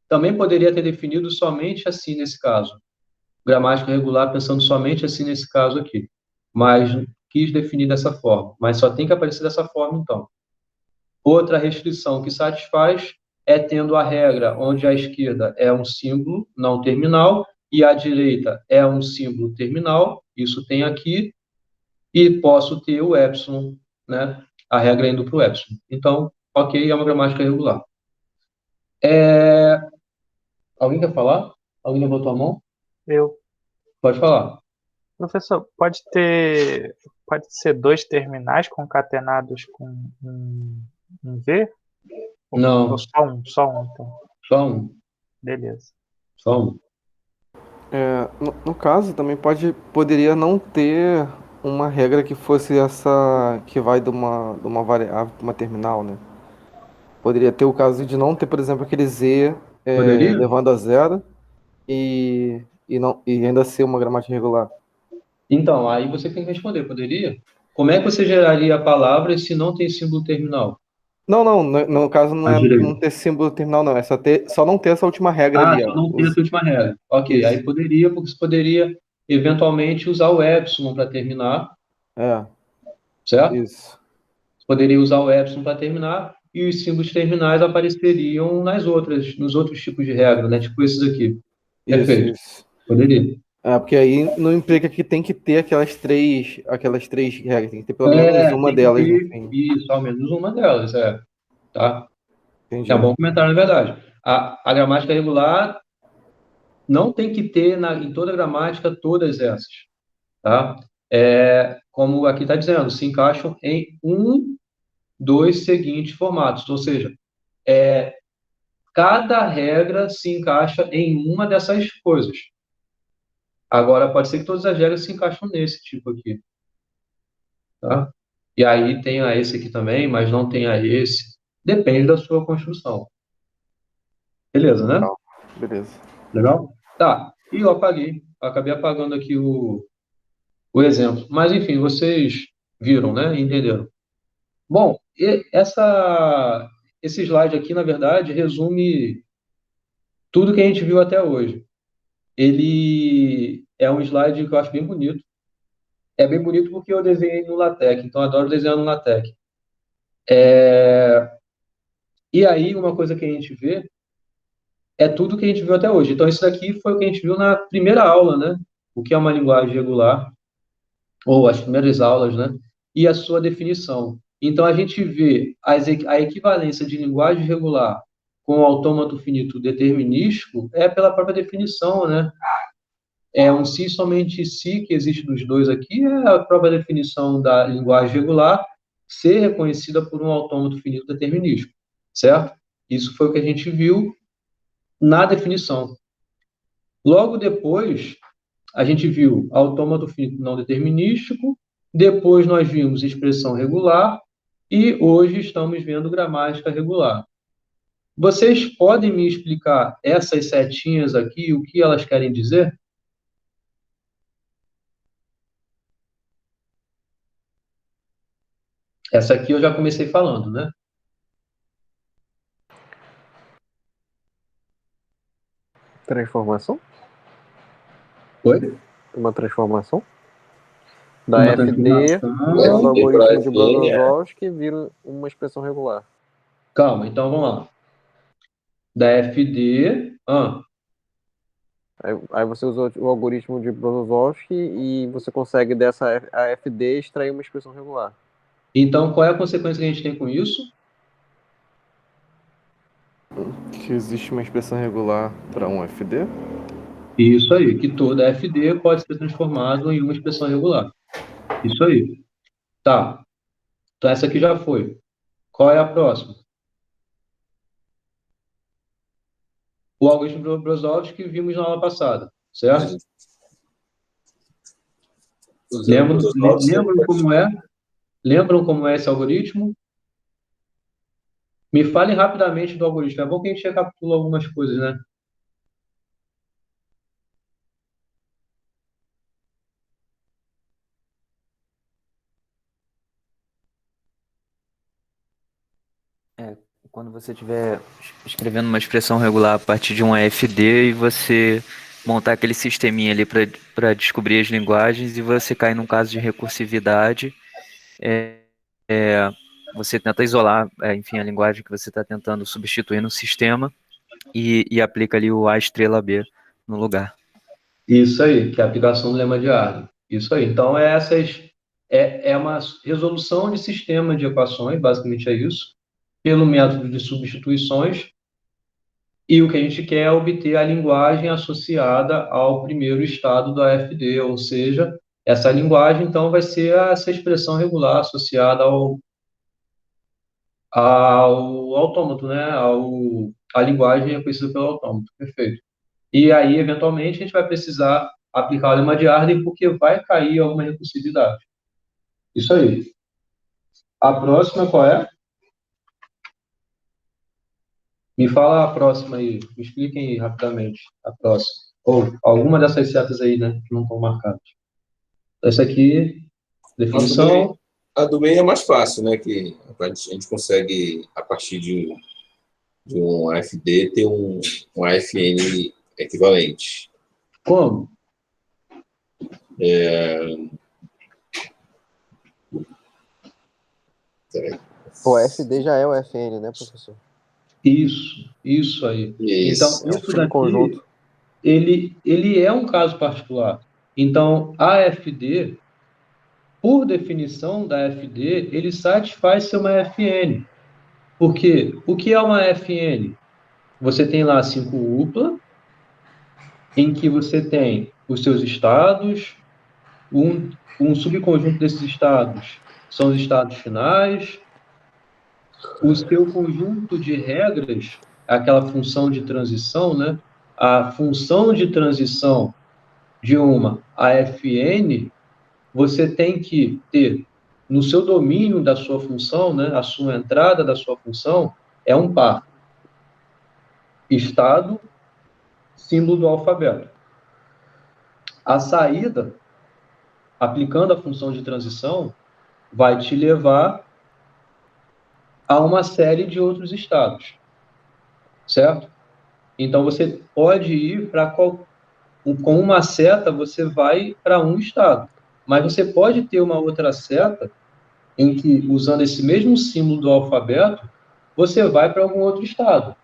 Também poderia ter definido somente assim nesse caso. Gramática regular pensando somente assim nesse caso aqui. Mas quis definir dessa forma. Mas só tem que aparecer dessa forma, então. Outra restrição que satisfaz é tendo a regra onde a esquerda é um símbolo não terminal e a direita é um símbolo terminal. Isso tem aqui. E posso ter o epsilon, né? A regra indo para o epsilon. Então, ok, é uma gramática regular. Alguém quer falar? Alguém levantou a mão? Eu. Pode falar. Professor, pode ser dois terminais concatenados com um V? Não, Ou só um, então. só um. Beleza. Só um. No caso, também poderia não ter uma regra que fosse essa que vai de uma variável para uma terminal, né? Poderia ter o caso de não ter, por exemplo, aquele Z Poderia? levando a zero e ainda ser uma gramática regular. Então, aí você tem que responder. Poderia? Como é que você geraria palavras se não tem símbolo terminal? Não, no caso não À é direita. não ter símbolo terminal, não. É só não ter essa última regra ali. Só não tem essa última regra. Ok, Isso. aí poderia, porque você poderia eventualmente usar o epsilon para terminar, É, certo? isso. Você poderia usar o epsilon para terminar, e os símbolos terminais apareceriam nos outros tipos de regra, né? Tipo esses aqui. Perfeito. Isso. Poderia. Porque aí não implica que tem que ter aquelas três regras, tem que ter pelo menos uma Tem que delas, no ter fim. isso, ao menos uma delas, tá? Entendi. É um bom comentário, na verdade. A gramática regular não tem que ter em toda a gramática todas essas, tá? Como aqui está dizendo, se encaixam em dos seguintes formatos, ou seja, cada regra se encaixa em uma dessas coisas. Agora, pode ser que todas as regras se encaixam nesse tipo aqui, tá? E aí tem a esse aqui também, mas não tem a esse. Depende da sua construção. Beleza, né? Legal. Beleza. Legal? Tá. E eu acabei apagando aqui o exemplo. Mas, enfim, vocês viram, né? Entenderam. Bom, esse slide aqui, na verdade, resume tudo que a gente viu até hoje. Ele é um slide que eu acho bem bonito. É bem bonito porque eu desenhei no LaTeX, então eu adoro desenhar no LaTeX. E aí, uma coisa que a gente vê é tudo que a gente viu até hoje. Então, isso daqui foi o que a gente viu na primeira aula, né? O que é uma linguagem regular, ou as primeiras aulas, né? E a sua definição. Então, a gente vê a equivalência de linguagem regular com o autômato finito determinístico pela própria definição, né? É um se somente se que existe dos dois aqui, é a própria definição da linguagem regular ser reconhecida por um autômato finito determinístico, certo? Isso foi o que a gente viu na definição. Logo depois, a gente viu autômato finito não determinístico, depois nós vimos expressão regular e hoje estamos vendo gramática regular. Vocês podem me explicar essas setinhas aqui, o que elas querem dizer? Essa aqui eu já comecei falando, né? Transformação? Foi? Uma transformação? Da Uma FD transformação. do algoritmo de FD, Brozovsky vira uma expressão regular. Calma, então vamos lá. Da FD. Aí você usa o algoritmo de Brozovsky e você consegue dessa AFD extrair uma expressão regular. Então, qual é a consequência que a gente tem com isso? Que existe uma expressão regular para um FD? Isso aí, que toda FD pode ser transformada em uma expressão regular. Isso aí. Tá. Então, essa aqui já foi. Qual é a próxima? O algoritmo Brozovsky que vimos na aula passada, certo? Lembram como é? Lembram como é esse algoritmo? Me fale rapidamente do algoritmo. É bom que a gente recapitula algumas coisas, né? Quando você estiver escrevendo uma expressão regular a partir de um AFD e você montar aquele sisteminha ali para descobrir as linguagens e você cair num caso de recursividade, você tenta isolar, enfim, a linguagem que você está tentando substituir no sistema e aplica ali o A estrela B no lugar. Isso aí, que é a aplicação do lema de Arden. Isso aí. Então, é uma resolução de sistema de equações, basicamente é isso, pelo método de substituições, e o que a gente quer é obter a linguagem associada ao primeiro estado da AFD, ou seja, essa linguagem, então, vai ser essa expressão regular associada ao autômato, né? A linguagem reconhecida pelo autômato. Perfeito. E aí, eventualmente, a gente vai precisar aplicar o lema de Arden porque vai cair alguma recursividade. Isso aí. A próxima qual é? Me fala a próxima aí. Me expliquem aí rapidamente a próxima. Ou alguma dessas setas aí, né, que não estão marcadas. Essa aqui, definição. A do meio é mais fácil, né? Que a gente consegue, a partir de um AFD, ter um AFN equivalente. Como? O FD já é o FN, né, professor? Isso aí. Então, Isso. É um isso daqui, subconjunto. ele é um caso particular. Então, a FD, por definição da FD, ele satisfaz ser uma FN. Por quê? O que é uma FN? Você tem lá 5 UPLA, em que você tem os seus estados, um subconjunto desses estados são os estados finais, o seu conjunto de regras, aquela função de transição, né? A função de transição de uma AFN, você tem que ter no seu domínio da sua função, né? A sua entrada da sua função é um par. Estado, símbolo do alfabeto. A saída, aplicando a função de transição, vai te levar a uma série de outros estados, certo? Então, você pode ir para com uma seta, você vai para um estado, mas você pode ter uma outra seta em que, usando esse mesmo símbolo do alfabeto, você vai para algum outro estado.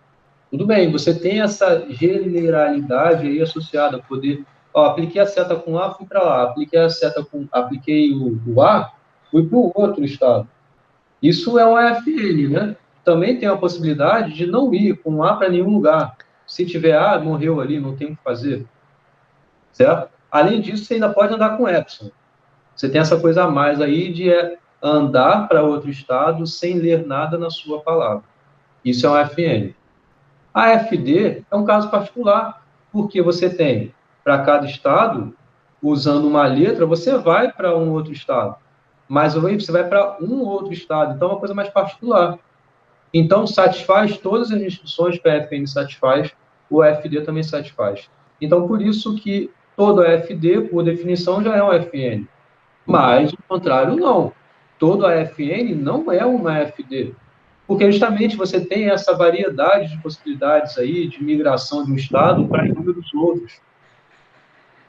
Tudo bem, você tem essa generalidade aí associada a poder, apliquei a seta com A, fui para lá, apliquei o A, fui para o outro estado. Isso é um AFN, né? Também tem a possibilidade de não ir com A para nenhum lugar. Se tiver A, morreu ali, não tem o que fazer, certo? Além disso, você ainda pode andar com Epsilon. Você tem essa coisa a mais aí de andar para outro estado sem ler nada na sua palavra. Isso é um AFN. A FD é um caso particular, porque você tem, para cada estado, usando uma letra, você vai para um outro estado. Mas você vai para um outro estado, então é uma coisa mais particular. Então, satisfaz todas as instruções que a FN satisfaz, o FD também satisfaz. Então, por isso que todo FD, por definição, já é um FN. Mas, o contrário, não. Todo AFN não é uma FD. Porque, justamente, você tem essa variedade de possibilidades aí de migração de um estado para inúmeros outros.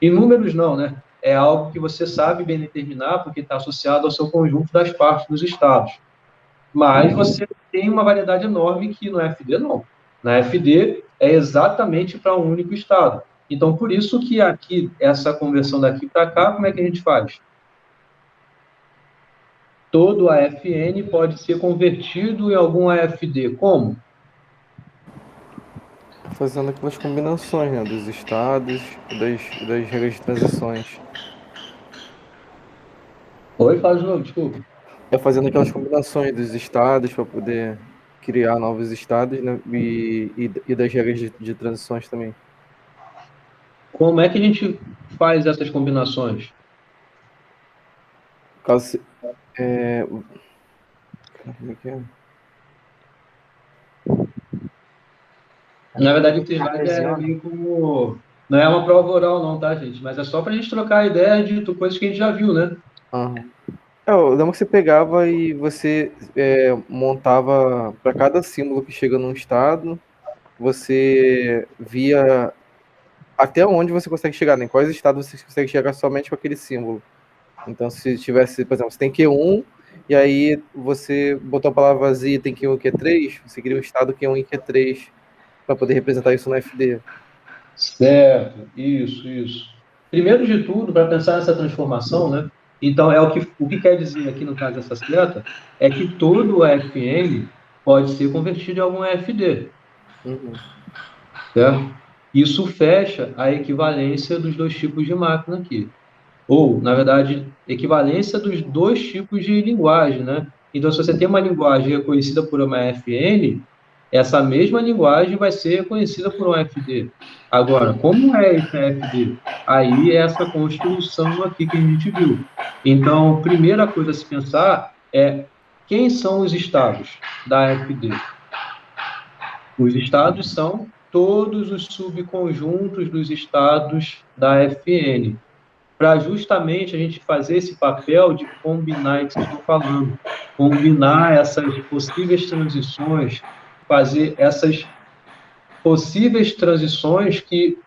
Inúmeros não, né? É algo que você sabe bem determinar, porque está associado ao seu conjunto das partes dos estados. Mas você tem uma variedade enorme que no FD não. Na FD é exatamente para um único estado. Então, por isso que aqui, essa conversão daqui para cá, como é que a gente faz? Todo AFN pode ser convertido em algum AFD. Como? Fazendo aquelas combinações, né, dos estados e das regras de transições. Oi, fala de novo, desculpa. É fazendo aquelas combinações dos estados para poder criar novos estados, né, e das regras de transições também. Como é que a gente faz essas combinações? Caso como é que é? Na verdade, o slide é meio como... Não é uma prova oral não, tá, gente? Mas é só para a gente trocar a ideia de coisas que a gente já viu, né? Eu lembro que você pegava e você montava para cada símbolo que chega num estado, você via até onde você consegue chegar, né? Em quais estados você consegue chegar somente com aquele símbolo. Então, se tivesse, por exemplo, você tem Q1, e aí você botou a palavra vazia, tem Q1 e Q3, você cria um estado Q1 e Q3 para poder representar isso no FD. Certo, isso. Primeiro de tudo, para pensar nessa transformação, né? Então, o que quer dizer aqui no caso dessa seta é que todo AFN pode ser convertido em algum AFD. Certo? Isso fecha a equivalência dos dois tipos de máquina aqui. Ou, na verdade, equivalência dos dois tipos de linguagem, né? Então, se você tem uma linguagem reconhecida por uma FN, essa mesma linguagem vai ser reconhecida por um FD. Agora, como é esse FD? Aí é essa construção aqui que a gente viu. Então, primeira coisa a se pensar é quem são os estados da FD? Os estados são todos os subconjuntos dos estados da FN, para justamente a gente fazer esse papel de combinar isso que eu estou falando, combinar essas possíveis transições, fazer essas possíveis transições que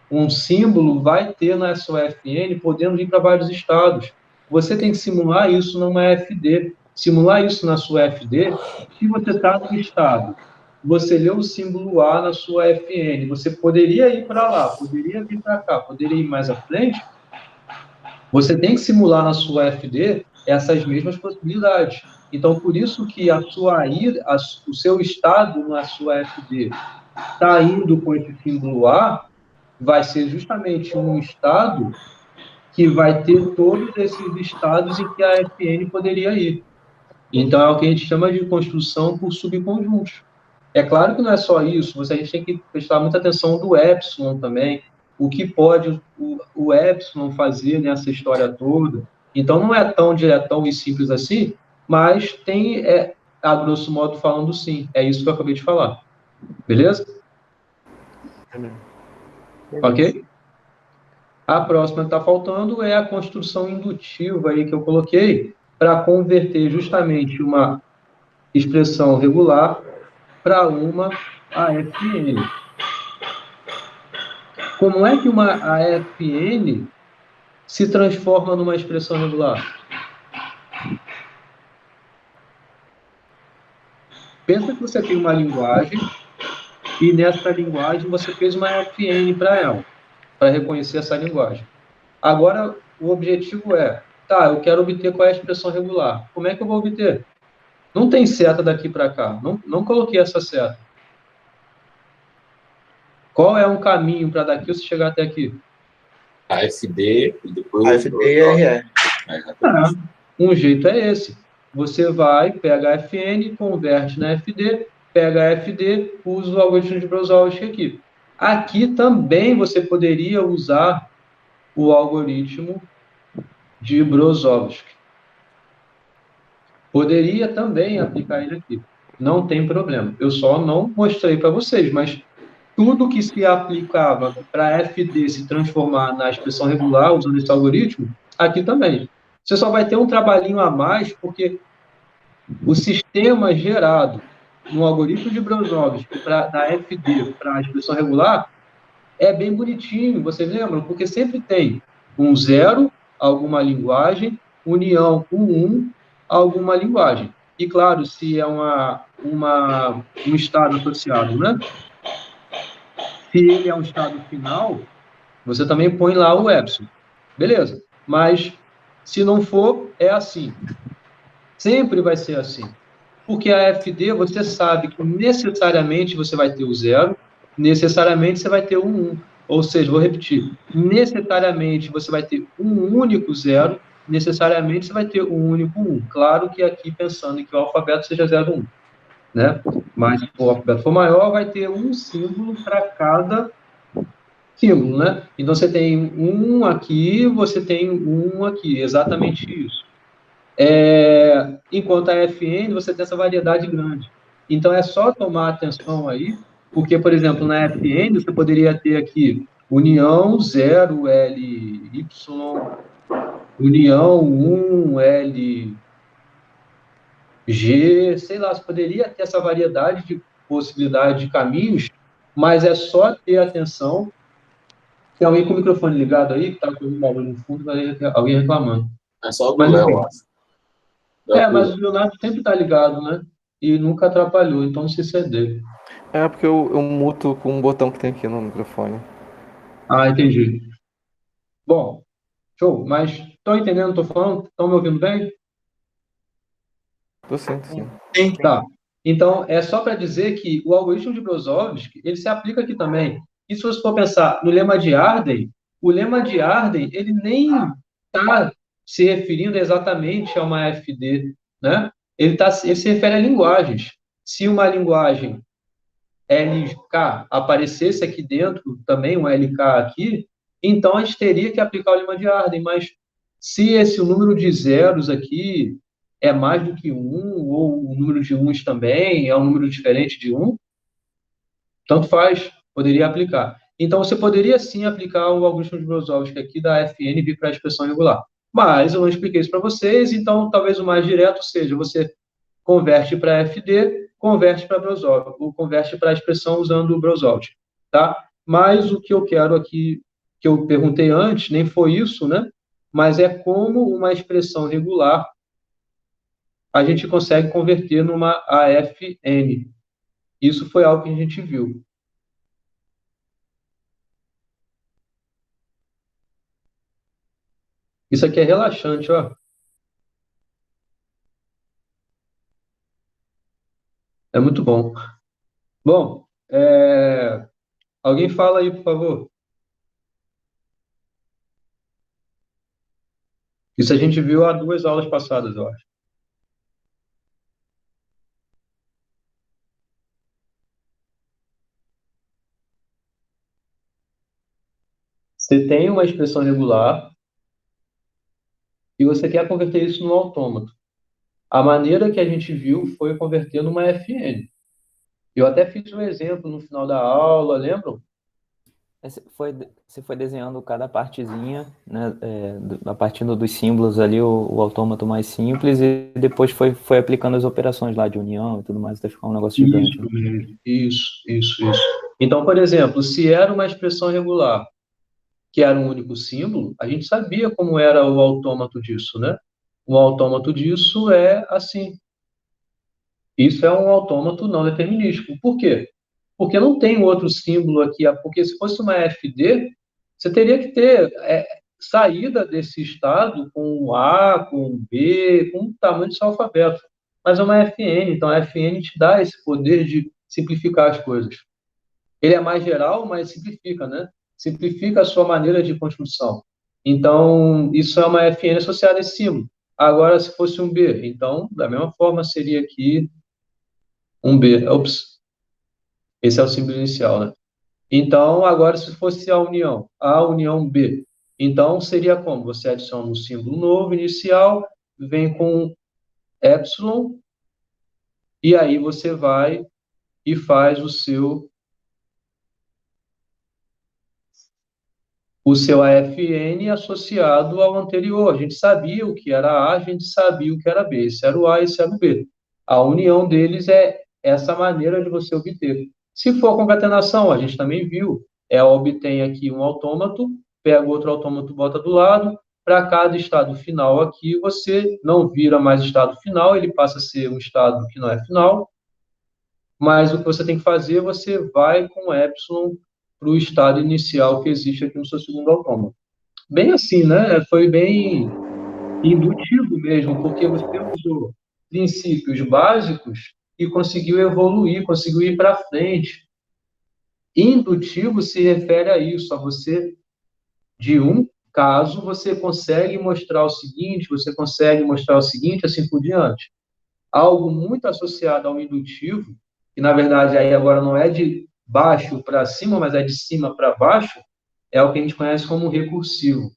um símbolo vai ter na sua FN, podendo ir para vários estados. Você tem que simular isso numa FD. simular isso na sua FD, se você está no estado, você lê o símbolo A na sua FN, você poderia ir para lá, poderia vir para cá, poderia ir mais à frente, você tem que simular na sua FD essas mesmas possibilidades. Então, por isso que o seu estado na sua FD está indo com esse símbolo A, vai ser justamente um estado que vai ter todos esses estados em que a FN poderia ir. Então, é o que a gente chama de construção por subconjuntos. É claro que não é só isso, a gente tem que prestar muita atenção do epsilon também, o que pode o epsilon fazer nessa história toda. Então, não é tão diretão e simples assim, mas tem, a grosso modo falando, sim. É isso que eu acabei de falar. Beleza? Ok? A próxima que está faltando é a construção indutiva aí que eu coloquei para converter justamente uma expressão regular para uma AFN. Como é que uma AFN se transforma numa expressão regular? Pensa que você tem uma linguagem e nessa linguagem você fez uma AFN para ela, para reconhecer essa linguagem. Agora, o objetivo eu quero obter qual é a expressão regular. Como é que eu vou obter? Não tem seta daqui para cá. Não coloquei essa seta. Qual é um caminho para daqui você chegar até aqui? AFD e depois AFD e RE. Um jeito é esse. Você vai, pega a FN, converte na FD, pega a FD, usa o algoritmo de Brozowski aqui. Aqui também você poderia usar o algoritmo de Brozowski. Poderia também aplicar ele aqui. Não tem problema. Eu só não mostrei para vocês, mas tudo que se aplicava para FD se transformar na expressão regular usando esse algoritmo, aqui também. Você só vai ter um trabalhinho a mais, porque o sistema gerado no algoritmo de Brozowski da FD para a expressão regular é bem bonitinho, vocês lembram? Porque sempre tem um 0, alguma linguagem, união um 1, alguma linguagem. E, claro, se é um estado associado, né? Se ele é um estado final, você também põe lá o epsilon. Beleza. Mas, se não for, é assim. Sempre vai ser assim. Porque a FD, você sabe que necessariamente você vai ter o 0, necessariamente você vai ter o 1. Ou seja, vou repetir, necessariamente você vai ter um único 0, necessariamente você vai ter um único 1. Claro que aqui pensando em que o alfabeto seja 0, 1. Né? Mas se o alfabeto for maior, vai ter um símbolo para cada símbolo, né? Então, você tem um aqui, você tem um aqui, exatamente isso. Enquanto a FN, você tem essa variedade grande. Então, é só tomar atenção aí, porque, por exemplo, na FN, você poderia ter aqui união 0, L, Y, união 1, L, G, sei lá, você poderia ter essa variedade de possibilidade de caminhos, mas é só ter atenção. Tem alguém com o microfone ligado aí, que está com um barulho no fundo, vai alguém reclamando. É só o do Mas, Léo, enfim. acho. Mas o Leonardo sempre está ligado, né? E nunca atrapalhou, então não sei se é dele. É porque eu muto com um botão que tem aqui no microfone. Ah, entendi. Bom, show. Mas estão entendendo o que eu estou falando? Estão me ouvindo bem? Tô sim, sim. Sim. Tá. Então, é só para dizer que o algoritmo de Brozowski, ele se aplica aqui também. E se você for pensar no lema de Arden, o lema de Arden, ele nem está se referindo exatamente a uma FD, né? Ele se refere a linguagens. Se uma linguagem LK aparecesse aqui dentro, também um LK aqui, então a gente teria que aplicar o lema de Arden, mas se esse número de zeros aqui é mais do que 1, ou o número de uns também é um número diferente de 1, tanto faz, poderia aplicar. Então, você poderia sim aplicar o algoritmo de Brozowski aqui da FN vir para a expressão regular. Mas eu não expliquei isso para vocês, então talvez o mais direto seja você converte para FD, converte para Brozowski, ou converte para a expressão usando o Brozowski, tá? Mas o que eu quero aqui, que eu perguntei antes, nem foi isso, né? Mas é como uma expressão regular, a gente consegue converter numa AFN. Isso foi algo que a gente viu. Isso aqui é relaxante, ó. É muito bom. Bom, alguém fala aí, por favor. Isso a gente viu há 2 aulas passadas, eu acho. Você tem uma expressão regular e você quer converter isso num autômato. A maneira que a gente viu foi converter numa FN. Eu até fiz um exemplo no final da aula, lembram? Você foi desenhando cada partezinha, né, a partir dos símbolos ali, o autômato mais simples, e depois foi aplicando as operações lá de união e tudo mais, até ficar um negócio gigante. Isso mesmo. Isso. Então, por exemplo, se era uma expressão regular, que era um único símbolo, a gente sabia como era o autômato disso, né? O autômato disso é assim. Isso é um autômato não determinístico. Por quê? Porque não tem outro símbolo aqui. Porque se fosse uma FD, você teria que ter saída desse estado com um A, com um B, com o tamanho do seu alfabeto. Mas é uma FN, então a FN te dá esse poder de simplificar as coisas. Ele é mais geral, mas simplifica, né? Simplifica a sua maneira de construção. Então, isso é uma FN associada a esse símbolo. Agora, se fosse um B, então, da mesma forma, seria aqui um B. Ops, esse é o símbolo inicial, né? Então, agora, se fosse a união B, então seria como? Você adiciona um símbolo novo, inicial, vem com epsilon, e aí você vai e faz o seu AFN associado ao anterior. A gente sabia o que era A, a gente sabia o que era B. Esse era o A, esse era o B. A união deles é essa maneira de você obter. Se for concatenação, a gente também viu, obtém aqui um autômato, pega outro autômato, bota do lado, para cada estado final aqui, você não vira mais estado final, ele passa a ser um estado que não é final, mas o que você tem que fazer, você vai com epsilon para o estado inicial que existe aqui no seu segundo autômato. Bem assim, né? Foi bem indutivo mesmo, porque você usou princípios básicos e conseguiu evoluir, conseguiu ir para frente. Indutivo se refere a isso, a você, de um caso, você consegue mostrar o seguinte, você consegue mostrar o seguinte, assim por diante. Algo muito associado ao indutivo, que na verdade aí agora não é de baixo para cima, mas é de cima para baixo, é o que a gente conhece como recursivo.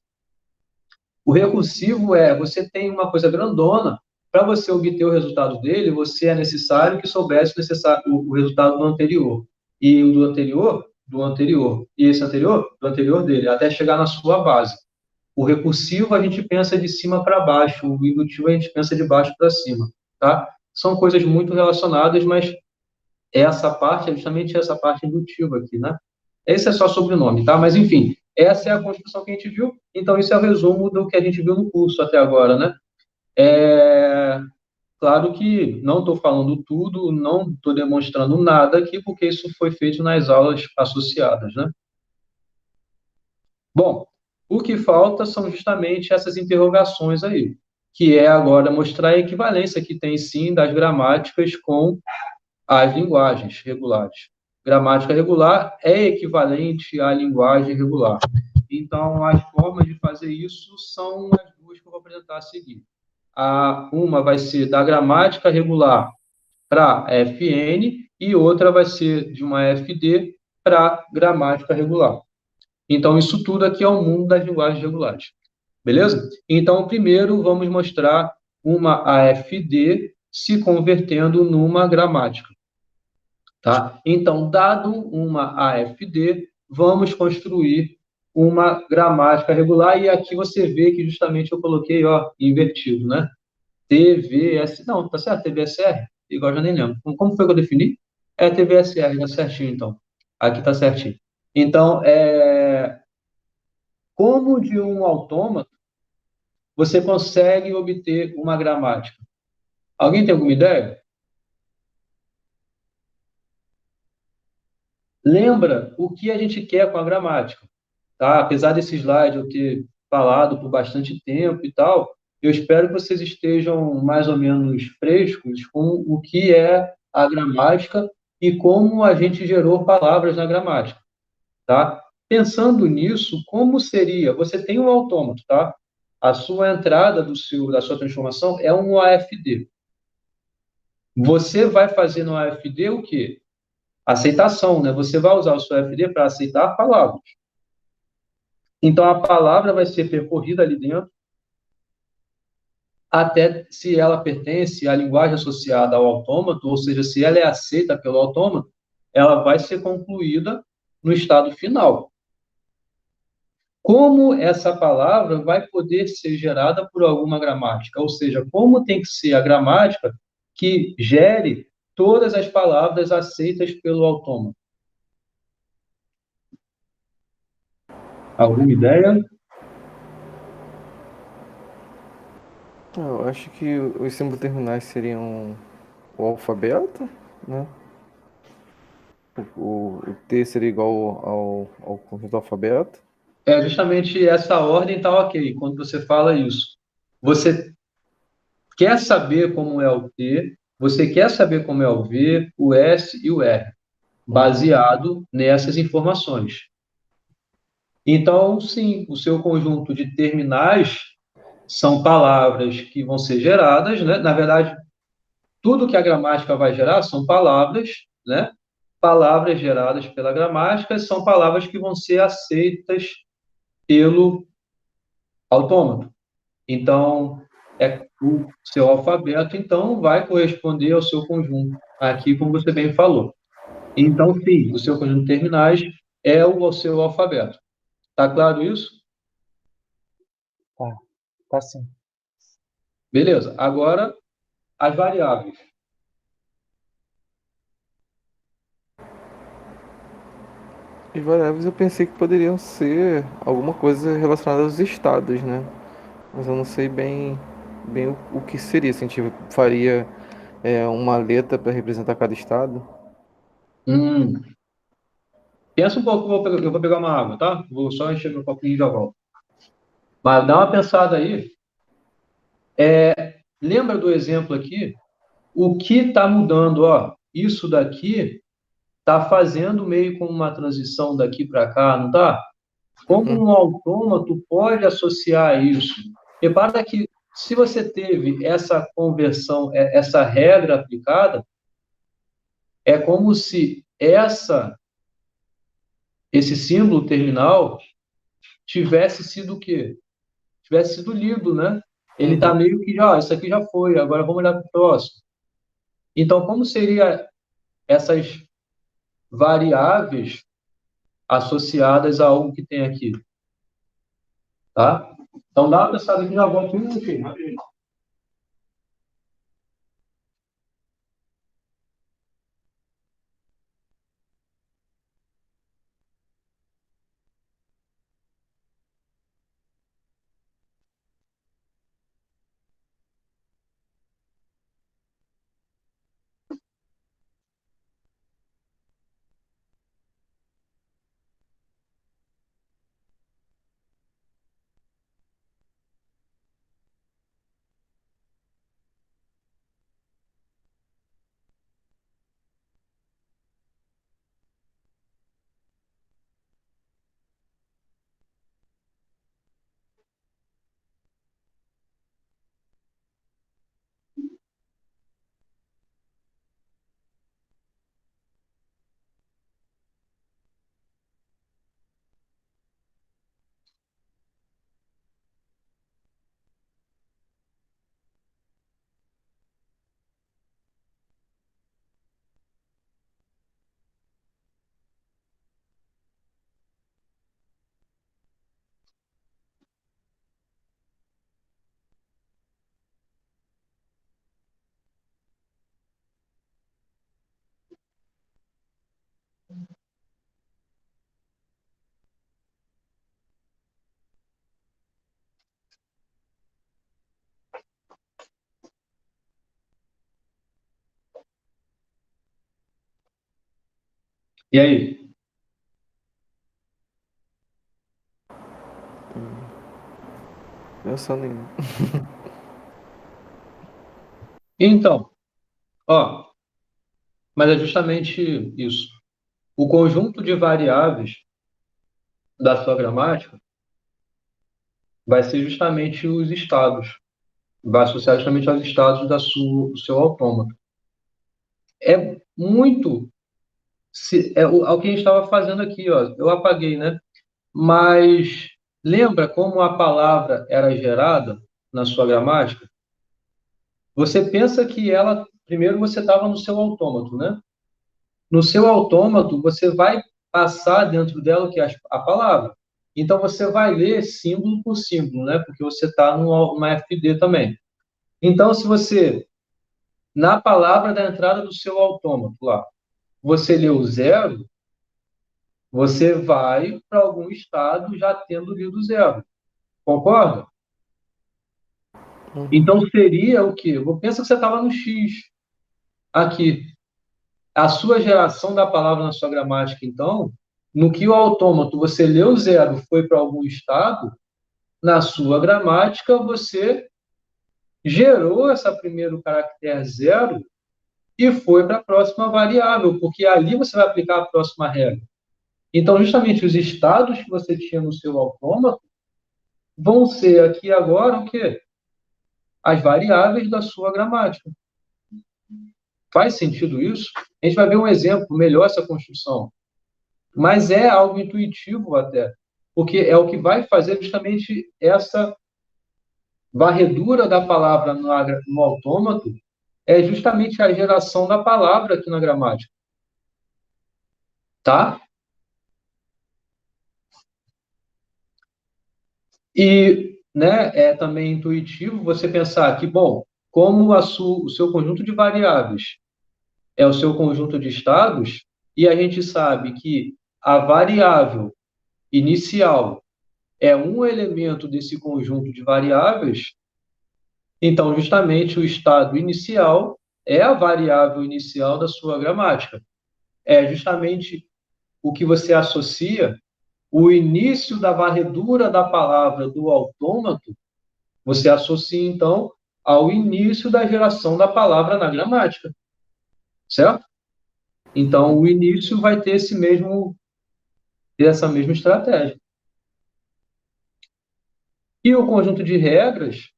O recursivo você tem uma coisa grandona, para você obter o resultado dele, você é necessário que soubesse o resultado do anterior. E o do anterior. E esse anterior, do anterior dele, até chegar na sua base. O recursivo a gente pensa de cima para baixo, o indutivo a gente pensa de baixo para cima, tá? São coisas muito relacionadas, mas essa parte é justamente essa parte indutiva aqui, né? Esse é só sobrenome, tá? Mas, enfim, essa é a construção que a gente viu. Então, isso é o resumo do que a gente viu no curso até agora, né? Claro que não estou falando tudo, não estou demonstrando nada aqui, porque isso foi feito nas aulas associadas, né? Bom, o que falta são justamente essas interrogações aí, que é agora mostrar a equivalência que tem, sim, das gramáticas com as linguagens regulares. Gramática regular é equivalente à linguagem regular. Então, as formas de fazer isso são as duas que eu vou apresentar a seguir. Uma vai ser da gramática regular para FN e outra vai ser de uma FD para gramática regular. Então, isso tudo aqui é o mundo das linguagens regulares. Beleza? Então, primeiro, vamos mostrar uma AFD se convertendo numa gramática. Tá? Então, dado uma AFD, vamos construir uma gramática regular, e aqui você vê que justamente eu coloquei, ó, invertido, né? TVS, não, tá certo, TVSR, igual já nem lembro. Como foi que eu defini? É TVSR, tá certinho, então. Aqui tá certinho. Então, como de um autômato, você consegue obter uma gramática? Alguém tem alguma ideia? Lembra o que a gente quer com a gramática, tá? Apesar desse slide eu ter falado por bastante tempo e tal, eu espero que vocês estejam mais ou menos frescos com o que é a gramática e como a gente gerou palavras na gramática, tá? Pensando nisso, como seria? Você tem um autômato, tá? A sua entrada da sua transformação é um AFD. Você vai fazer no AFD o quê? Aceitação, né? Você vai usar o seu AFD para aceitar palavras. Então, a palavra vai ser percorrida ali dentro, até se ela pertence à linguagem associada ao autômato, ou seja, se ela é aceita pelo autômato, ela vai ser concluída no estado final. Como essa palavra vai poder ser gerada por alguma gramática? Ou seja, como tem que ser a gramática que gere todas as palavras aceitas pelo autômato? Alguma ideia? Eu acho que os símbolos terminais seriam o alfabeto, né? O T seria igual ao conjunto do alfabeto. É justamente essa ordem está ok quando você fala isso. Você quer saber como é o T, você quer saber como é o V, o S e o R, Uhum. baseado nessas informações. Então, sim, o seu conjunto de terminais são palavras que vão ser geradas, né? Na verdade, tudo que a gramática vai gerar são palavras, né? Palavras geradas pela gramática são palavras que vão ser aceitas pelo autômato. Então, o seu alfabeto, então, vai corresponder ao seu conjunto, aqui, como você bem falou. Então, sim, o seu conjunto de terminais é o seu alfabeto. Tá claro isso? Tá sim. Beleza. Agora, as variáveis. E variáveis eu pensei que poderiam ser alguma coisa relacionada aos estados, né? Mas eu não sei bem o que seria. Se a gente faria uma letra para representar cada estado. Hum, pensa um pouco, eu vou pegar uma água, tá? Vou só encher meu copinho e já volto. Mas dá uma pensada aí. Lembra do exemplo aqui? O que está mudando? Ó, isso daqui está fazendo meio como uma transição daqui para cá, não está? Como Hum. um autômato pode associar isso? Repara que se você teve essa conversão, essa regra aplicada, é como se esse símbolo terminal tivesse sido o quê? Tivesse sido lido, né? Ele está Uhum. meio que já, isso aqui já foi, agora vamos olhar para o próximo. Então, como seria essas variáveis associadas a algo que tem aqui, tá? Então, dá uma pensada aqui, já volto um minutinho. E aí? Pensando em. Então, ó, mas é justamente isso. O conjunto de variáveis da sua gramática vai ser justamente os estados, vai associar justamente aos estados do seu autômato. É muito, é o que a gente estava fazendo aqui, ó. Eu apaguei, né? Mas lembra como a palavra era gerada na sua gramática? Você pensa que ela, primeiro você estava no seu autômato, né? No seu autômato, você vai passar dentro dela o que é a palavra. Então, você vai ler símbolo por símbolo, né? Porque você está numa FD também. Então, se você, na palavra da entrada do seu autômato lá, você leu zero, você vai para algum estado já tendo lido zero. Concorda? Então, seria o quê? Pensa que você estava no X aqui. A sua geração da palavra na sua gramática, então, no que o autômato você leu zero foi para algum estado, na sua gramática você gerou essa primeiro caractere zero e foi para a próxima variável, porque ali você vai aplicar a próxima regra. Então, justamente os estados que você tinha no seu autômato vão ser aqui agora o quê? As variáveis da sua gramática. Faz sentido isso? A gente vai ver um exemplo melhor essa construção. Mas é algo intuitivo até, porque é o que vai fazer justamente essa varredura da palavra no autômato, é justamente a geração da palavra aqui na gramática. Tá? E, né, é também intuitivo você pensar que, bom, como o seu conjunto de variáveis é o seu conjunto de estados, e a gente sabe que a variável inicial é um elemento desse conjunto de variáveis, então, justamente, o estado inicial é a variável inicial da sua gramática. É justamente o que você associa o início da varredura da palavra do autômato, você associa, então, ao início da geração da palavra na gramática. Certo? Então, o início vai ter essa mesma estratégia. E o conjunto de regras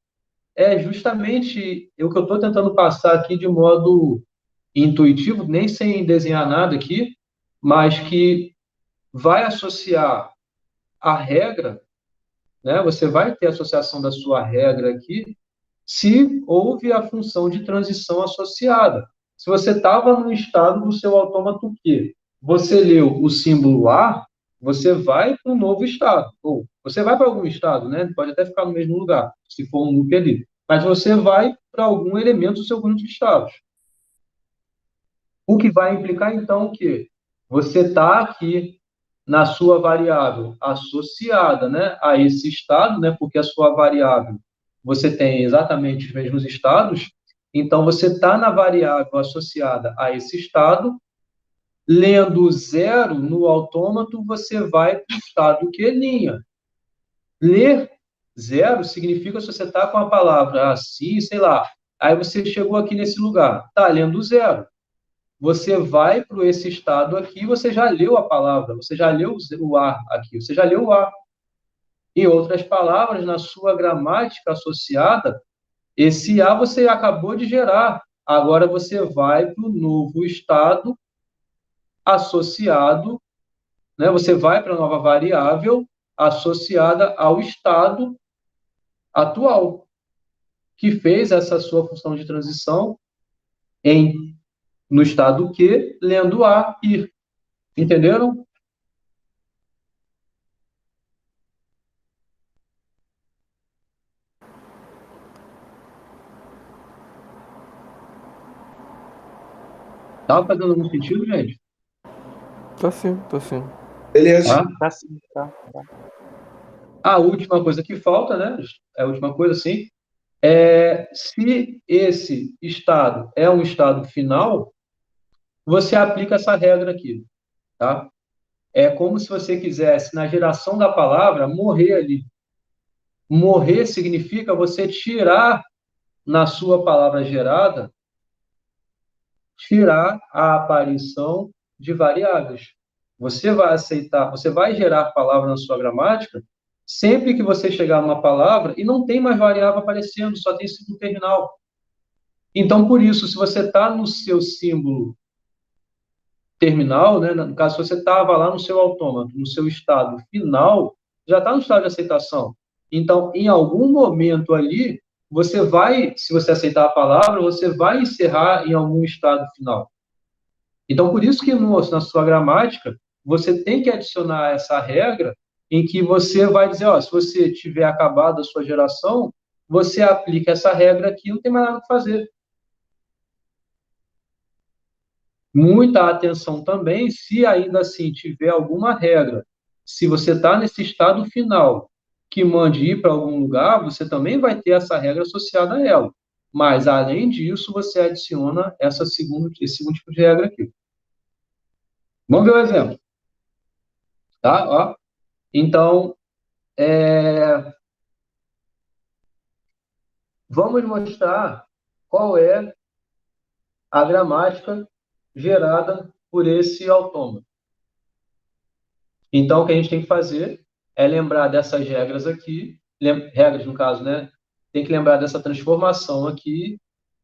é justamente o que eu estou tentando passar aqui de modo intuitivo, nem sem desenhar nada aqui, mas que vai associar a regra, né? Você vai ter associação da sua regra aqui, se houve a função de transição associada. Se você estava no estado do seu autômato Q, você leu o símbolo A, você vai para um novo estado. Ou você vai para algum estado, né? Pode até ficar no mesmo lugar, se for um loop ali. Mas você vai para algum elemento do seu conjunto de estados. O que vai implicar, então, que você está aqui na sua variável associada, né, a esse estado, né, porque a sua variável, você tem exatamente os mesmos estados, então você está na variável associada a esse estado, lendo zero no autômato, você vai para o estado que é linha. Ler zero significa se você está com a palavra assim, sei lá, aí você chegou aqui nesse lugar, está lendo zero. Você vai para esse estado aqui, você já leu a palavra, você já leu o A aqui, você já leu o A. Em outras palavras, na sua gramática associada, esse A você acabou de gerar. Agora você vai para o novo estado associado, né? Você vai para a nova variável associada ao estado atual, que fez essa sua função de transição no estado Q, lendo A, ir. Entenderam? Tá fazendo algum sentido, gente? Tá sim, tá sim. Beleza. Tá? Tá sim, tá. A última coisa que falta, né? É a última coisa, sim. Se esse estado é um estado final, você aplica essa regra aqui. tá? É como se você quisesse, na geração da palavra, morrer ali. Morrer significa você tirar na sua palavra gerada, tirar a aparição de variáveis. Você vai aceitar, você vai gerar palavra na sua gramática sempre que você chegar numa palavra e não tem mais variável aparecendo, só tem símbolo terminal. Então, por isso, se você está no seu símbolo terminal, né, no caso, se você estava lá no seu autômato, no seu estado final, já está no estado de aceitação. Então, em algum momento ali, você vai, se você aceitar a palavra, você vai encerrar em algum estado final. Então, por isso que na sua gramática, você tem que adicionar essa regra em que você vai dizer, ó, se você tiver acabado a sua geração, você aplica essa regra aqui, não tem mais nada que fazer. Muita atenção também, se ainda assim tiver alguma regra, se você está nesse estado final que mande ir para algum lugar, você também vai ter essa regra associada a ela. Mas, além disso, você adiciona esse segundo tipo de regra aqui. Vamos ver o exemplo. Tá? Ó. Então, vamos mostrar qual é a gramática gerada por esse autômato. Então, o que a gente tem que fazer é lembrar dessas regras aqui, regras no caso, né? Tem que lembrar dessa transformação aqui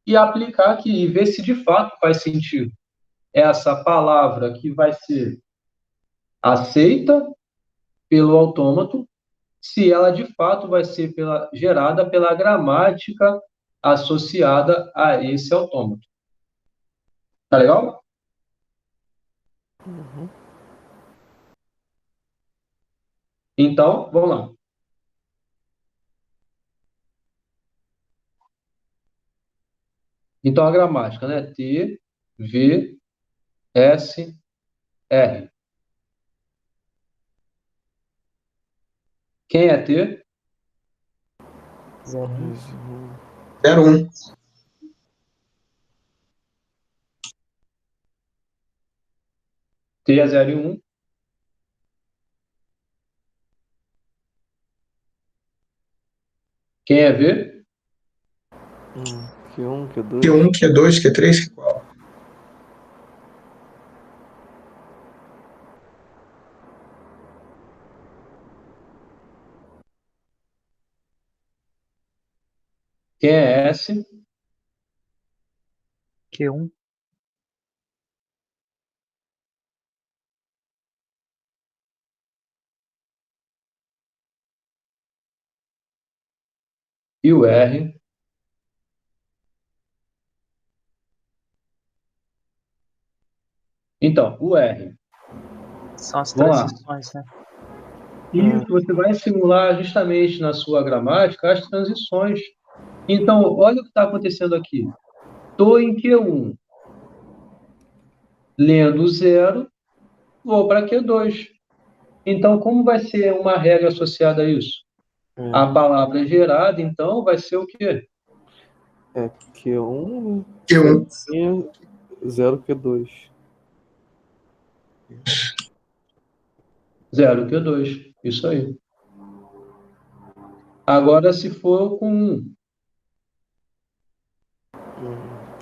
e aplicar aqui e ver se de fato faz sentido. Essa palavra que vai ser aceita pelo autômato, se ela de fato vai ser gerada pela gramática associada a esse autômato. Tá legal? Então, vamos lá. Então, a gramática, né? T, V, S, R. Quem é T? 01. T é 0 e 1. Quem é V? Q1, Q2. Q1, Q2, Q3, Q4. Quem é S? Q1, E o R? Então, o R. são as Vamos lá. transições, né? Isso, você vai simular justamente na sua gramática as transições. Então, olha o que está acontecendo aqui. Estou em Q1. Lendo 0, vou para Q2. Então, como vai ser uma regra associada a isso? A palavra gerada, então, vai ser o quê? É Q1, Q1. 0, Q2. 0 Q2. Isso aí. Agora, se for com 1.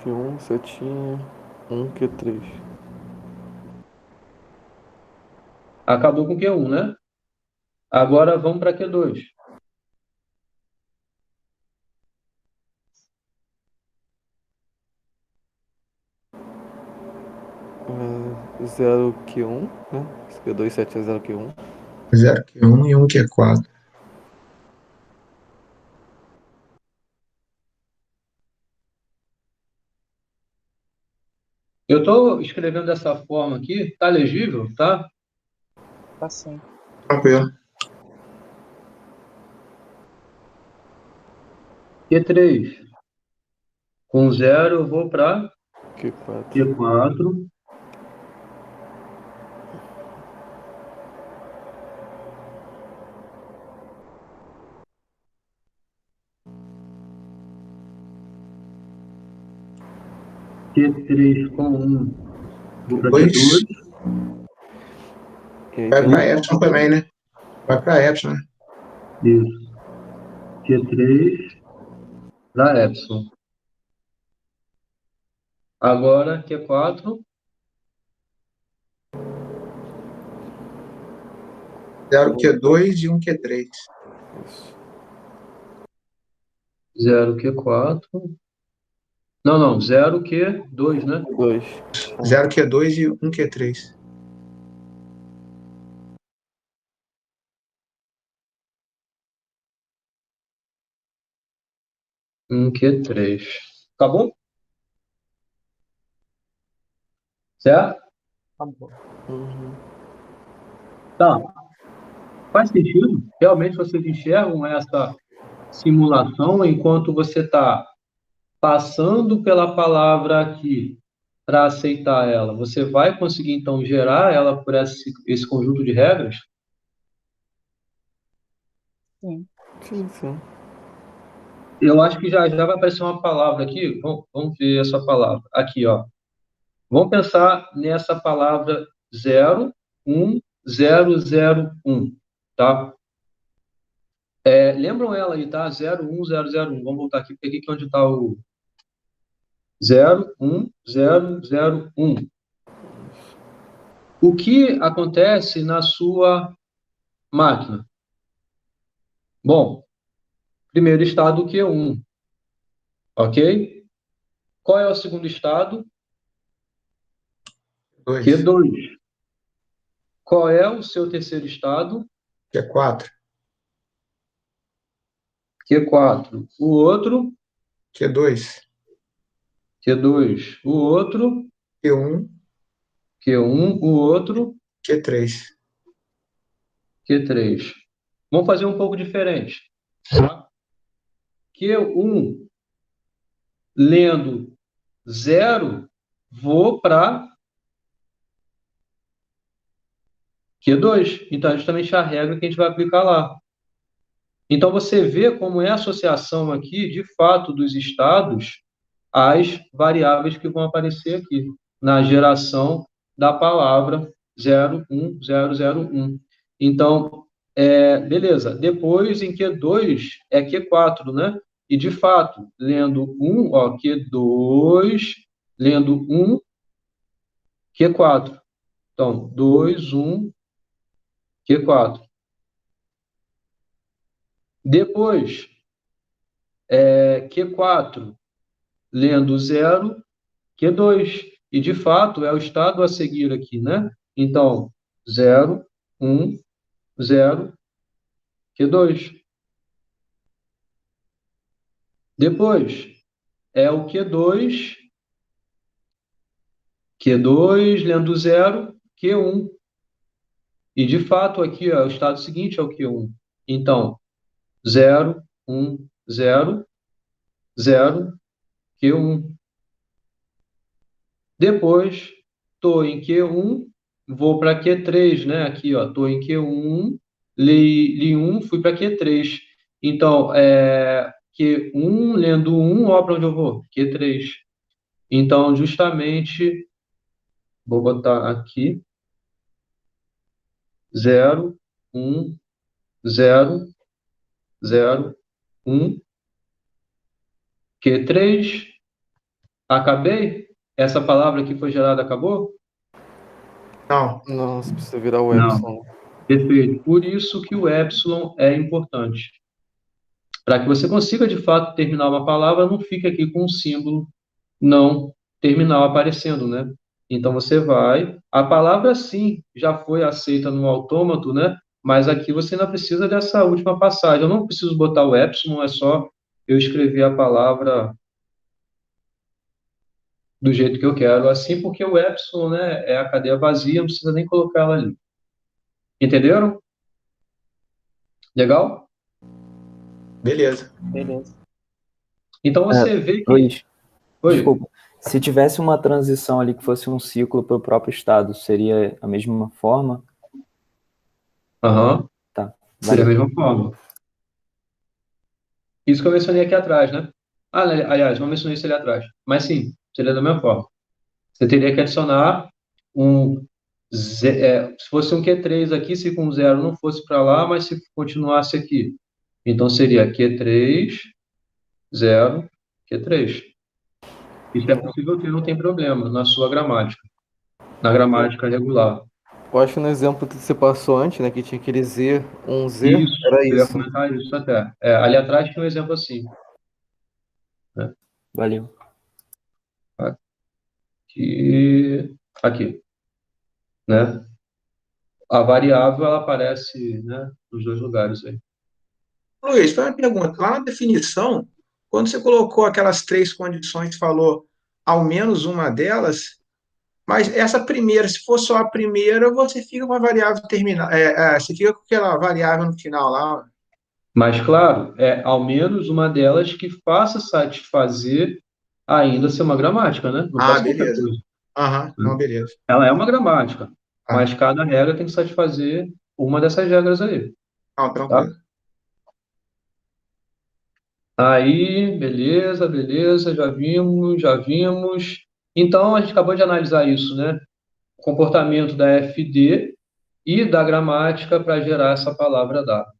Q1, setinha, 1, Q3. Acabou com Q1, né? Agora vamos para Q2. É, 0, Q1, né? Q2, 7 é 0, Q1. 0, Q1 e 1, Q4. Eu estou escrevendo dessa forma aqui, tá legível, tá? Tá sim. Tranquilo. Q3. Com 0 eu vou para Q4. Q4. Q3 com 1, vou para Q2. E aí Vai tem para Epsilon também, né? Vai para Epsilon, né? Isso. Q3 para epsilon. Agora, Q4, 0 Q2 e 1 Q3. isso. 0 Q4. Não, 0 Q2, né? 2. 0 Q2 e 1 Q3. Q3. Acabou? Certo? Acabou. Uhum. Tá. Faz sentido? Realmente vocês enxergam essa simulação enquanto você está passando pela palavra aqui para aceitar ela. Você vai conseguir, então, gerar ela por esse conjunto de regras? Sim. Sim, sim. Eu acho que já já vai aparecer uma palavra aqui. Vamos ver essa palavra. Aqui, ó. Vamos pensar nessa palavra 0, 1, 0, 0, 1, tá? Lembram ela aí, tá? 0, 1, 0, 0, 1. Vamos voltar aqui, porque aqui é onde está o 0, 1, 0, 0, 1. O que acontece na sua máquina? Bom, primeiro estado Q1, ok? Qual é o segundo estado? 2. Q2. Qual é o seu terceiro estado? Q4. Q4. O outro? Q2. Q2. O outro? Q1. Q1. O outro? Q3. Q3. Vamos fazer um pouco diferente, tá? Q1, lendo 0, vou para Q2. Então, é justamente a regra que a gente vai aplicar lá. Então, você vê como é a associação aqui, de fato, dos estados às variáveis que vão aparecer aqui, na geração da palavra 0, 1, 0, 0, 1. Então, beleza. Depois, em Q2, é Q4, né? E, de fato, lendo 1, ó, Q2, lendo 1, Q4. Então, 2, 1, Q4. Depois, Q4, lendo 0, Q2. E, de fato, é o estado a seguir aqui, né? Então, 0, 1, 0, Q2. Depois, é o Q2, Q2, lendo 0, Q1. E, de fato, aqui, ó, o estado seguinte é o Q1. Então, 0, 1, 0, 0, Q1. Depois, estou em Q1, vou para Q3, né? Aqui, ó, estou em Q1, li 1, fui para Q3. Então, Q1, lendo 1, ó, para onde eu vou? Q3. Então, justamente, vou botar aqui, 0, 1, 0, 0, 1, Q3. Acabei? Essa palavra que foi gerada acabou? Não. Não, você precisa virar o Não. epsilon. Perfeito. Por isso que o epsilon é importante. Para que você consiga, de fato, terminar uma palavra, não fique aqui com um símbolo não terminal aparecendo, né? Então, você vai... A palavra, sim, já foi aceita no autômato, né? Mas aqui você ainda precisa dessa última passagem. Eu não preciso botar o epsilon, é só eu escrever a palavra do jeito que eu quero, assim, porque o epsilon, né, é a cadeia vazia, não precisa nem colocar ela ali. Entenderam? Legal? Beleza. Beleza. Então você vê que... Luiz, Oi. desculpa. Se tivesse uma transição ali que fosse um ciclo para o próprio estado, seria a mesma forma? Aham. Tá. Seria a Valeu. mesma forma. Isso que eu mencionei aqui atrás, né? Aliás, não mencionei isso ali atrás. Mas sim, seria da mesma forma. Você teria que adicionar um Se fosse um Q3 aqui, se com zero não fosse para lá, mas se continuasse aqui. Então seria Q3, 0, Q3. Isso é possível ter, não tem problema, na sua gramática. Na gramática regular. Eu acho que no exemplo que você passou antes, né, que tinha aquele Z, um Z, Isso, era eu ia isso. comentar isso até. Ali atrás tinha um exemplo assim, né? Valeu. Aqui, né? A variável, ela aparece, né, nos dois lugares aí. Luiz, foi uma pergunta. Lá na definição, quando você colocou aquelas três condições, falou ao menos uma delas, mas essa primeira, se for só a primeira, você fica com a variável terminal, você fica com aquela variável no final lá. Mas, claro, ao menos uma delas que faça satisfazer ainda ser uma gramática, né? Não Ah, pode ser qualquer beleza. coisa, Aham, né? não, beleza. Ela é uma gramática, Ah, mas cada regra tem que satisfazer uma dessas regras aí, não, tá? tranquilo. Aí, beleza, beleza, já vimos, já vimos. Então, a gente acabou de analisar isso, né? O comportamento da FD e da gramática para gerar essa palavra dada.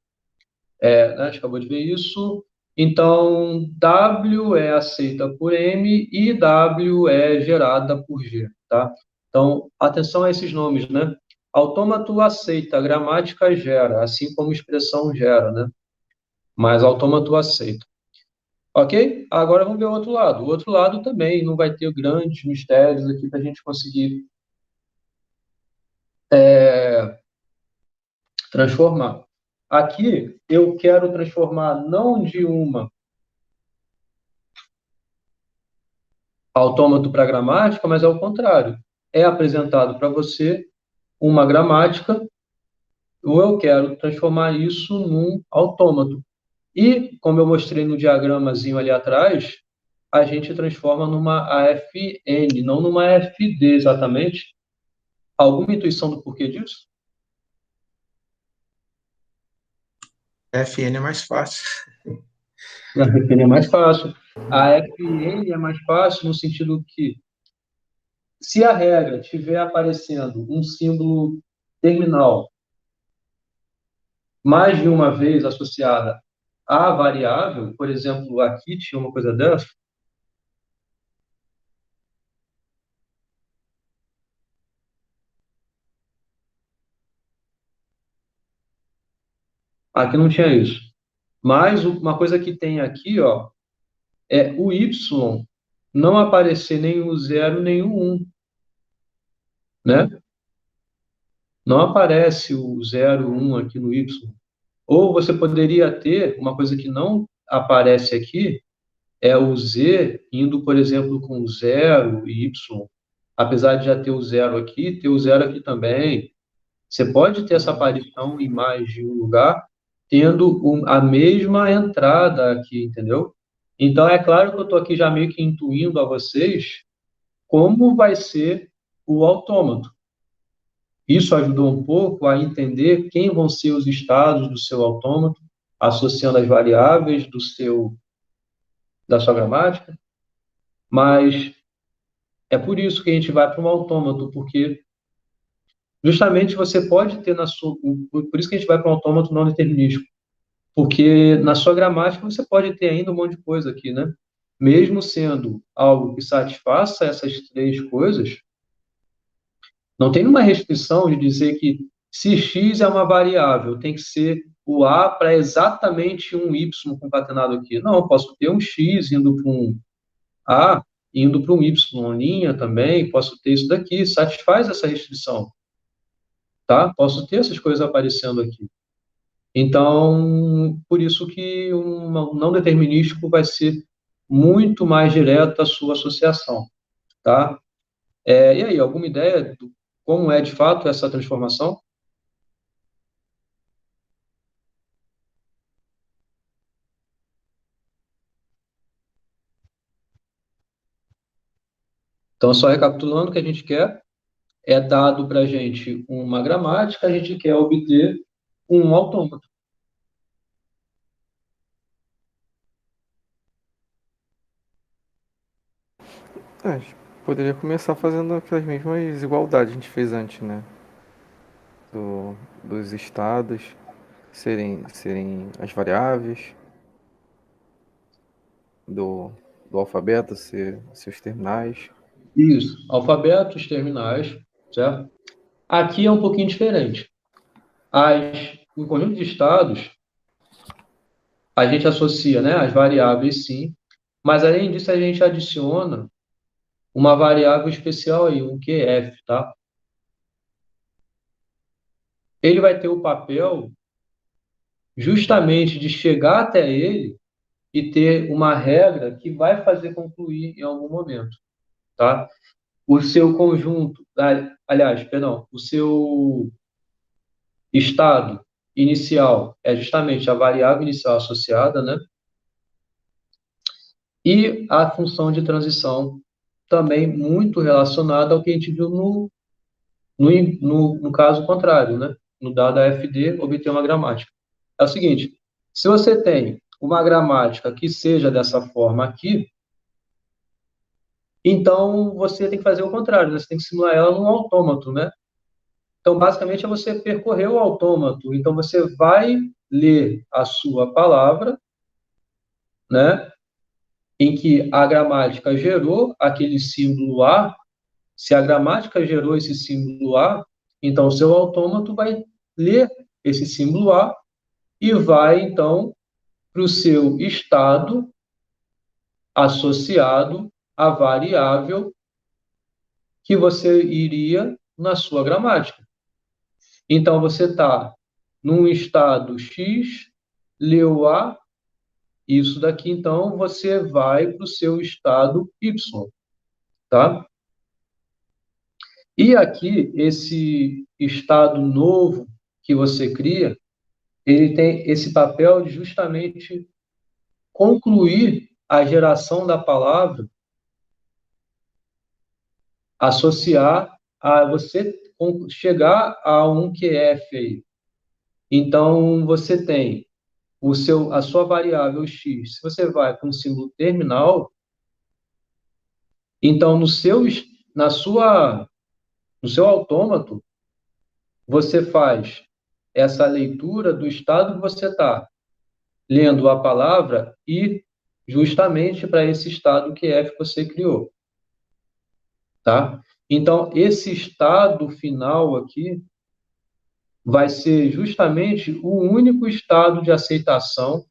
Né, a gente acabou de ver isso. Então, W é aceita por M e W é gerada por G, tá? Então, atenção a esses nomes, né? Autômato aceita, gramática gera, assim como expressão gera, né? Mas autômato aceita. Ok? Agora vamos ver o outro lado. O outro lado também não vai ter grandes mistérios aqui para a gente conseguir transformar. Aqui eu quero transformar não de uma autômato para gramática, mas é o contrário. É apresentado para você uma gramática, ou eu quero transformar isso num autômato. E, como eu mostrei no diagramazinho ali atrás, a gente transforma numa AFN, não numa AFD exatamente. Alguma intuição do porquê disso? FN é mais fácil. A FN é mais fácil. A FN é mais fácil no sentido que, se a regra estiver aparecendo um símbolo terminal mais de uma vez associada à variável, por exemplo, aqui tinha uma coisa dessa, aqui não tinha isso. Mas uma coisa que tem aqui, ó, é o y não aparecer nem o 0 nem o 1, né? Não aparece o 0, 1 aqui no y. Ou você poderia ter uma coisa que não aparece aqui, é o z indo, por exemplo, com 0 e y. Apesar de já ter o 0 aqui, ter o 0 aqui também. Você pode ter essa aparição em mais de um lugar, tendo a mesma entrada aqui, entendeu? Então, é claro que eu estou aqui já meio que intuindo a vocês como vai ser o autômato. Isso ajudou um pouco a entender quem vão ser os estados do seu autômato, associando as variáveis da sua gramática, mas é por isso que a gente vai para um autômato, porque justamente você pode ter por isso que a gente vai para um autômato não determinístico. Porque na sua gramática você pode ter ainda um monte de coisa aqui, né? Mesmo sendo algo que satisfaça essas três coisas, não tem uma restrição de dizer que se x é uma variável, tem que ser o a para exatamente um y concatenado aqui. Não, eu posso ter um x indo para um a, indo para um y linha também, posso ter isso daqui, satisfaz essa restrição, tá? Posso ter essas coisas aparecendo aqui. Então, por isso que um não determinístico vai ser muito mais direto a sua associação, tá? E aí, alguma ideia de como é de fato essa transformação? Então, só recapitulando, o que a gente quer é dado para a gente uma gramática, a gente quer obter um autômato. A gente poderia começar fazendo aquelas mesmas igualdades que a gente fez antes, né? dos estados serem as variáveis, do, do alfabeto ser os terminais. Isso, alfabetos, terminais, certo? Aqui é um pouquinho diferente. O conjunto de estados, a gente associa, né, as variáveis, sim, mas além disso a gente adiciona uma variável especial aí, um QF, tá? Ele vai ter o papel justamente de chegar até ele e ter uma regra que vai fazer concluir em algum momento, tá? O seu conjunto, aliás, perdão, o seu estado inicial é justamente a variável inicial associada, né? E a função de transição também muito relacionada ao que a gente viu no caso contrário, né? No dado AFD, obter uma gramática. É o seguinte, se você tem uma gramática que seja dessa forma aqui, então você tem que fazer o contrário, né? Você tem que simular ela num autômato, né? Então, basicamente, é você percorrer o autômato. Então, você vai ler a sua palavra, né? Em que a gramática gerou aquele símbolo A. Se a gramática gerou esse símbolo A, então o seu autômato vai ler esse símbolo A e vai, então, para o seu estado associado à variável que você iria na sua gramática. Então, você está num estado X, leu A, isso daqui, então, você vai para o seu estado Y, tá? E aqui, esse estado novo que você cria, ele tem esse papel de justamente concluir a geração da palavra, associar a você chegar a um QF aí. Então, você tem a sua variável x. Se você vai para um símbolo terminal, então no seu autômato, você faz essa leitura do estado que você está lendo a palavra e justamente para esse estado QF que você criou, tá? Então, esse estado final aqui vai ser justamente o único estado de aceitação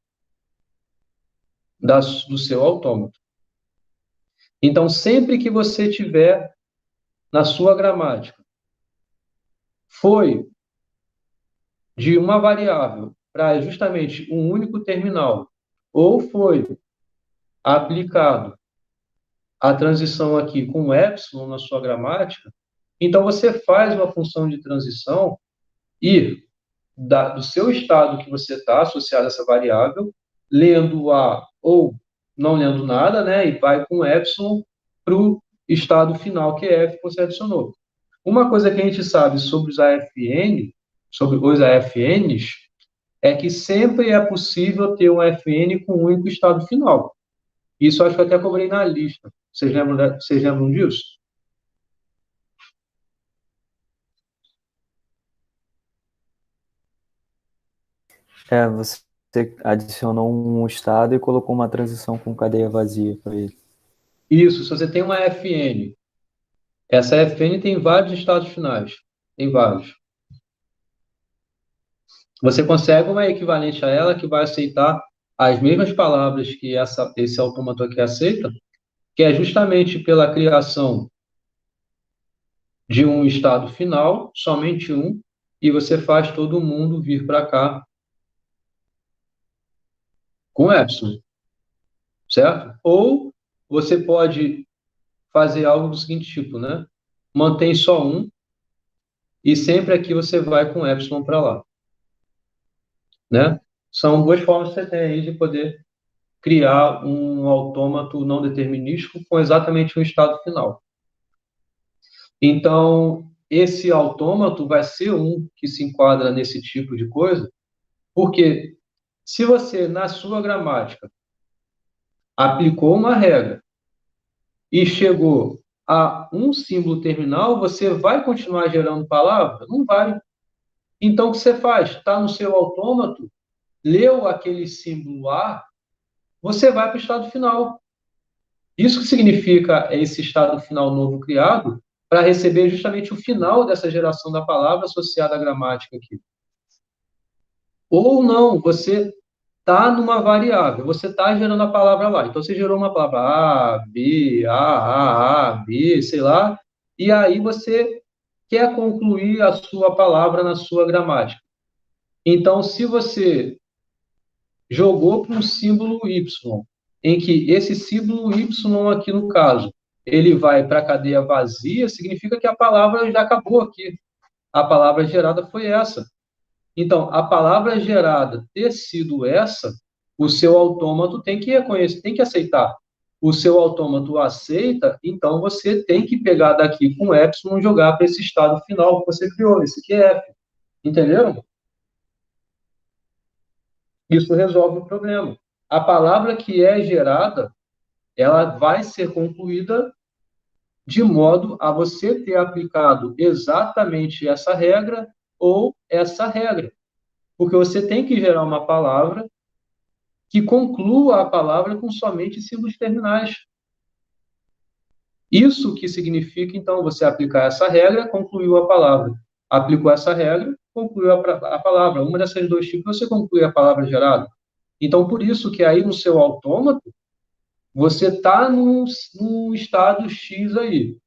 do seu autômato. Então, sempre que você tiver na sua gramática, foi de uma variável para justamente um único terminal, ou foi aplicado a transição aqui com epsilon na sua gramática, então você faz uma função de transição e do seu estado que você está associado a essa variável, lendo A ou não lendo nada, né, e vai com epsilon para o estado final, que é F que você adicionou. Uma coisa que a gente sabe sobre os AFNs, é que sempre é possível ter um AFN com um único estado final. Isso acho que eu até cobrei na lista. Vocês lembram disso? Você adicionou um estado e colocou uma transição com cadeia vazia para ele. Isso, se você tem uma FN, essa FN tem vários estados finais. Tem vários. Você consegue uma equivalente a ela que vai aceitar as mesmas palavras que esse autômato aqui aceita, que é justamente pela criação de um estado final, somente um, e você faz todo mundo vir para cá com epsilon, certo? Ou você pode fazer algo do seguinte tipo, né? Mantém só um, e sempre aqui você vai com epsilon para lá, né? São duas formas que você tem aí de poder criar um autômato não determinístico com exatamente um estado final. Então, esse autômato vai ser um que se enquadra nesse tipo de coisa, porque se você, na sua gramática, aplicou uma regra e chegou a um símbolo terminal, você vai continuar gerando palavra? Não vai. Então, o que você faz? Está no seu autômato, leu aquele símbolo A, você vai para o estado final. Isso que significa esse estado final novo criado, para receber justamente o final dessa geração da palavra associada à gramática aqui. Ou não, você está numa variável, você está gerando a palavra lá. Então, você gerou uma palavra A, B, A, B, sei lá, e aí você quer concluir a sua palavra na sua gramática. Então, se você jogou para um símbolo Y, em que esse símbolo Y aqui no caso, ele vai para a cadeia vazia, significa que a palavra já acabou aqui. A palavra gerada foi essa. Então, a palavra gerada ter sido essa, o seu autômato tem que reconhecer, tem que aceitar. O seu autômato aceita, então você tem que pegar daqui com epsilon e jogar para esse estado final que você criou, esse que é F. Entenderam? Isso resolve o problema. A palavra que é gerada, ela vai ser concluída de modo a você ter aplicado exatamente essa regra ou essa regra. Porque você tem que gerar uma palavra que conclua a palavra com somente símbolos terminais. Isso que significa, então, você aplicar essa regra, concluiu a palavra. Aplicou essa regra, concluiu a palavra. Uma dessas dois tipos, você conclui a palavra gerada. Então, por isso que aí no seu autômato, você está num estado X aí.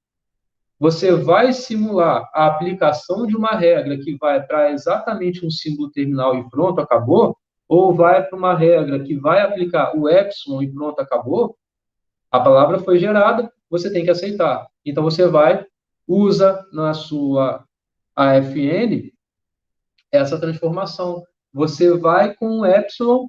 Você vai simular a aplicação de uma regra que vai para exatamente um símbolo terminal e pronto, acabou, ou vai para uma regra que vai aplicar o epsilon e pronto, acabou, a palavra foi gerada, você tem que aceitar. Então, você vai, usa na sua AFN essa transformação. Você vai com o epsilon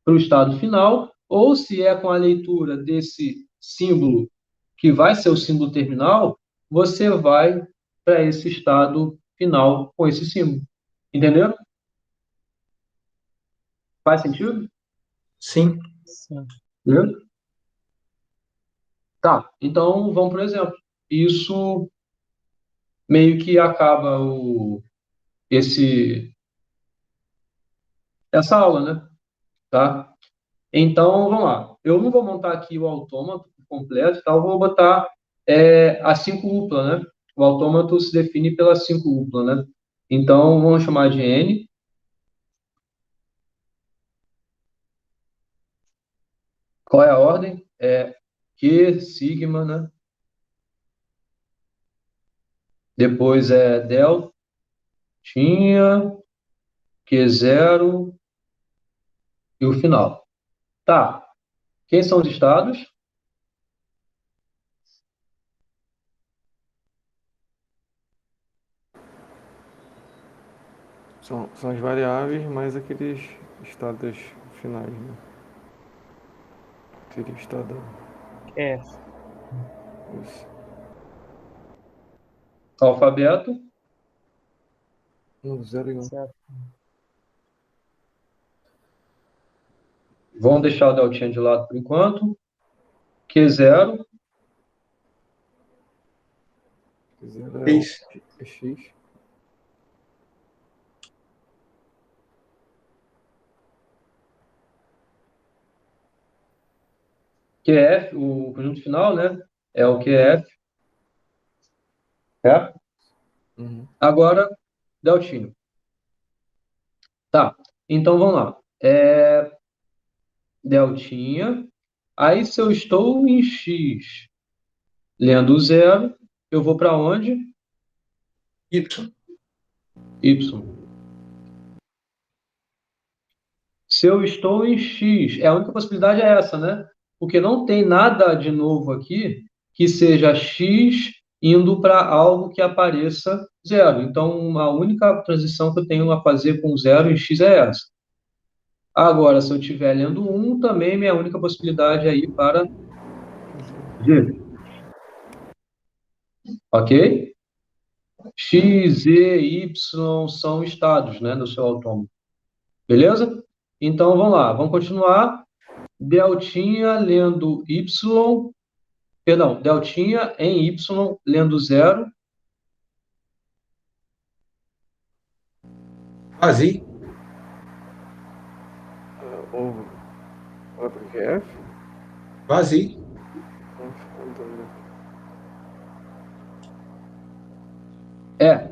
para o estado final, ou se é com a leitura desse símbolo, que vai ser o símbolo terminal, você vai para esse estado final com esse símbolo. Entenderam? Faz sentido? Sim. Sim. Entendeu? Tá, então vamos para o exemplo. Isso meio que acaba essa aula, né? Tá? Então, vamos lá. Eu não vou montar aqui o autômato completo, tá? Eu vou botar a 5 upla, né? O autômato se define pela 5 upla, né? Então, vamos chamar de N. Qual é a ordem? É Q, sigma, né? Depois é deltinha, Q0 e o final. Tá. Quem são os estados? São as variáveis mais aqueles estados finais, né? Seria o estado. É. Isso. Alfabeto. 1, 0 e 1. Certo. Vamos deixar o deltinha de lado por enquanto. Q0. X. É X. QF, o conjunto final, né? É o QF. É? Uhum. Agora, deltinho. Tá, então vamos lá. Deltinha. Aí, se eu estou em X lendo o zero, eu vou para onde? Y. Y. Se eu estou em X, a única possibilidade é essa, né? Porque não tem nada de novo aqui que seja X indo para algo que apareça zero. Então, a única transição que eu tenho a fazer com zero em X é essa. Agora, se eu estiver lendo 1, também minha única possibilidade é ir para G. Ok? X, Z, Y são estados, né, do seu autômato. Beleza? Então, vamos lá. Vamos continuar. Deltinha lendo Y. Perdão, deltinha em Y lendo 0. Vazio. Ou vai pro QF? Vazio.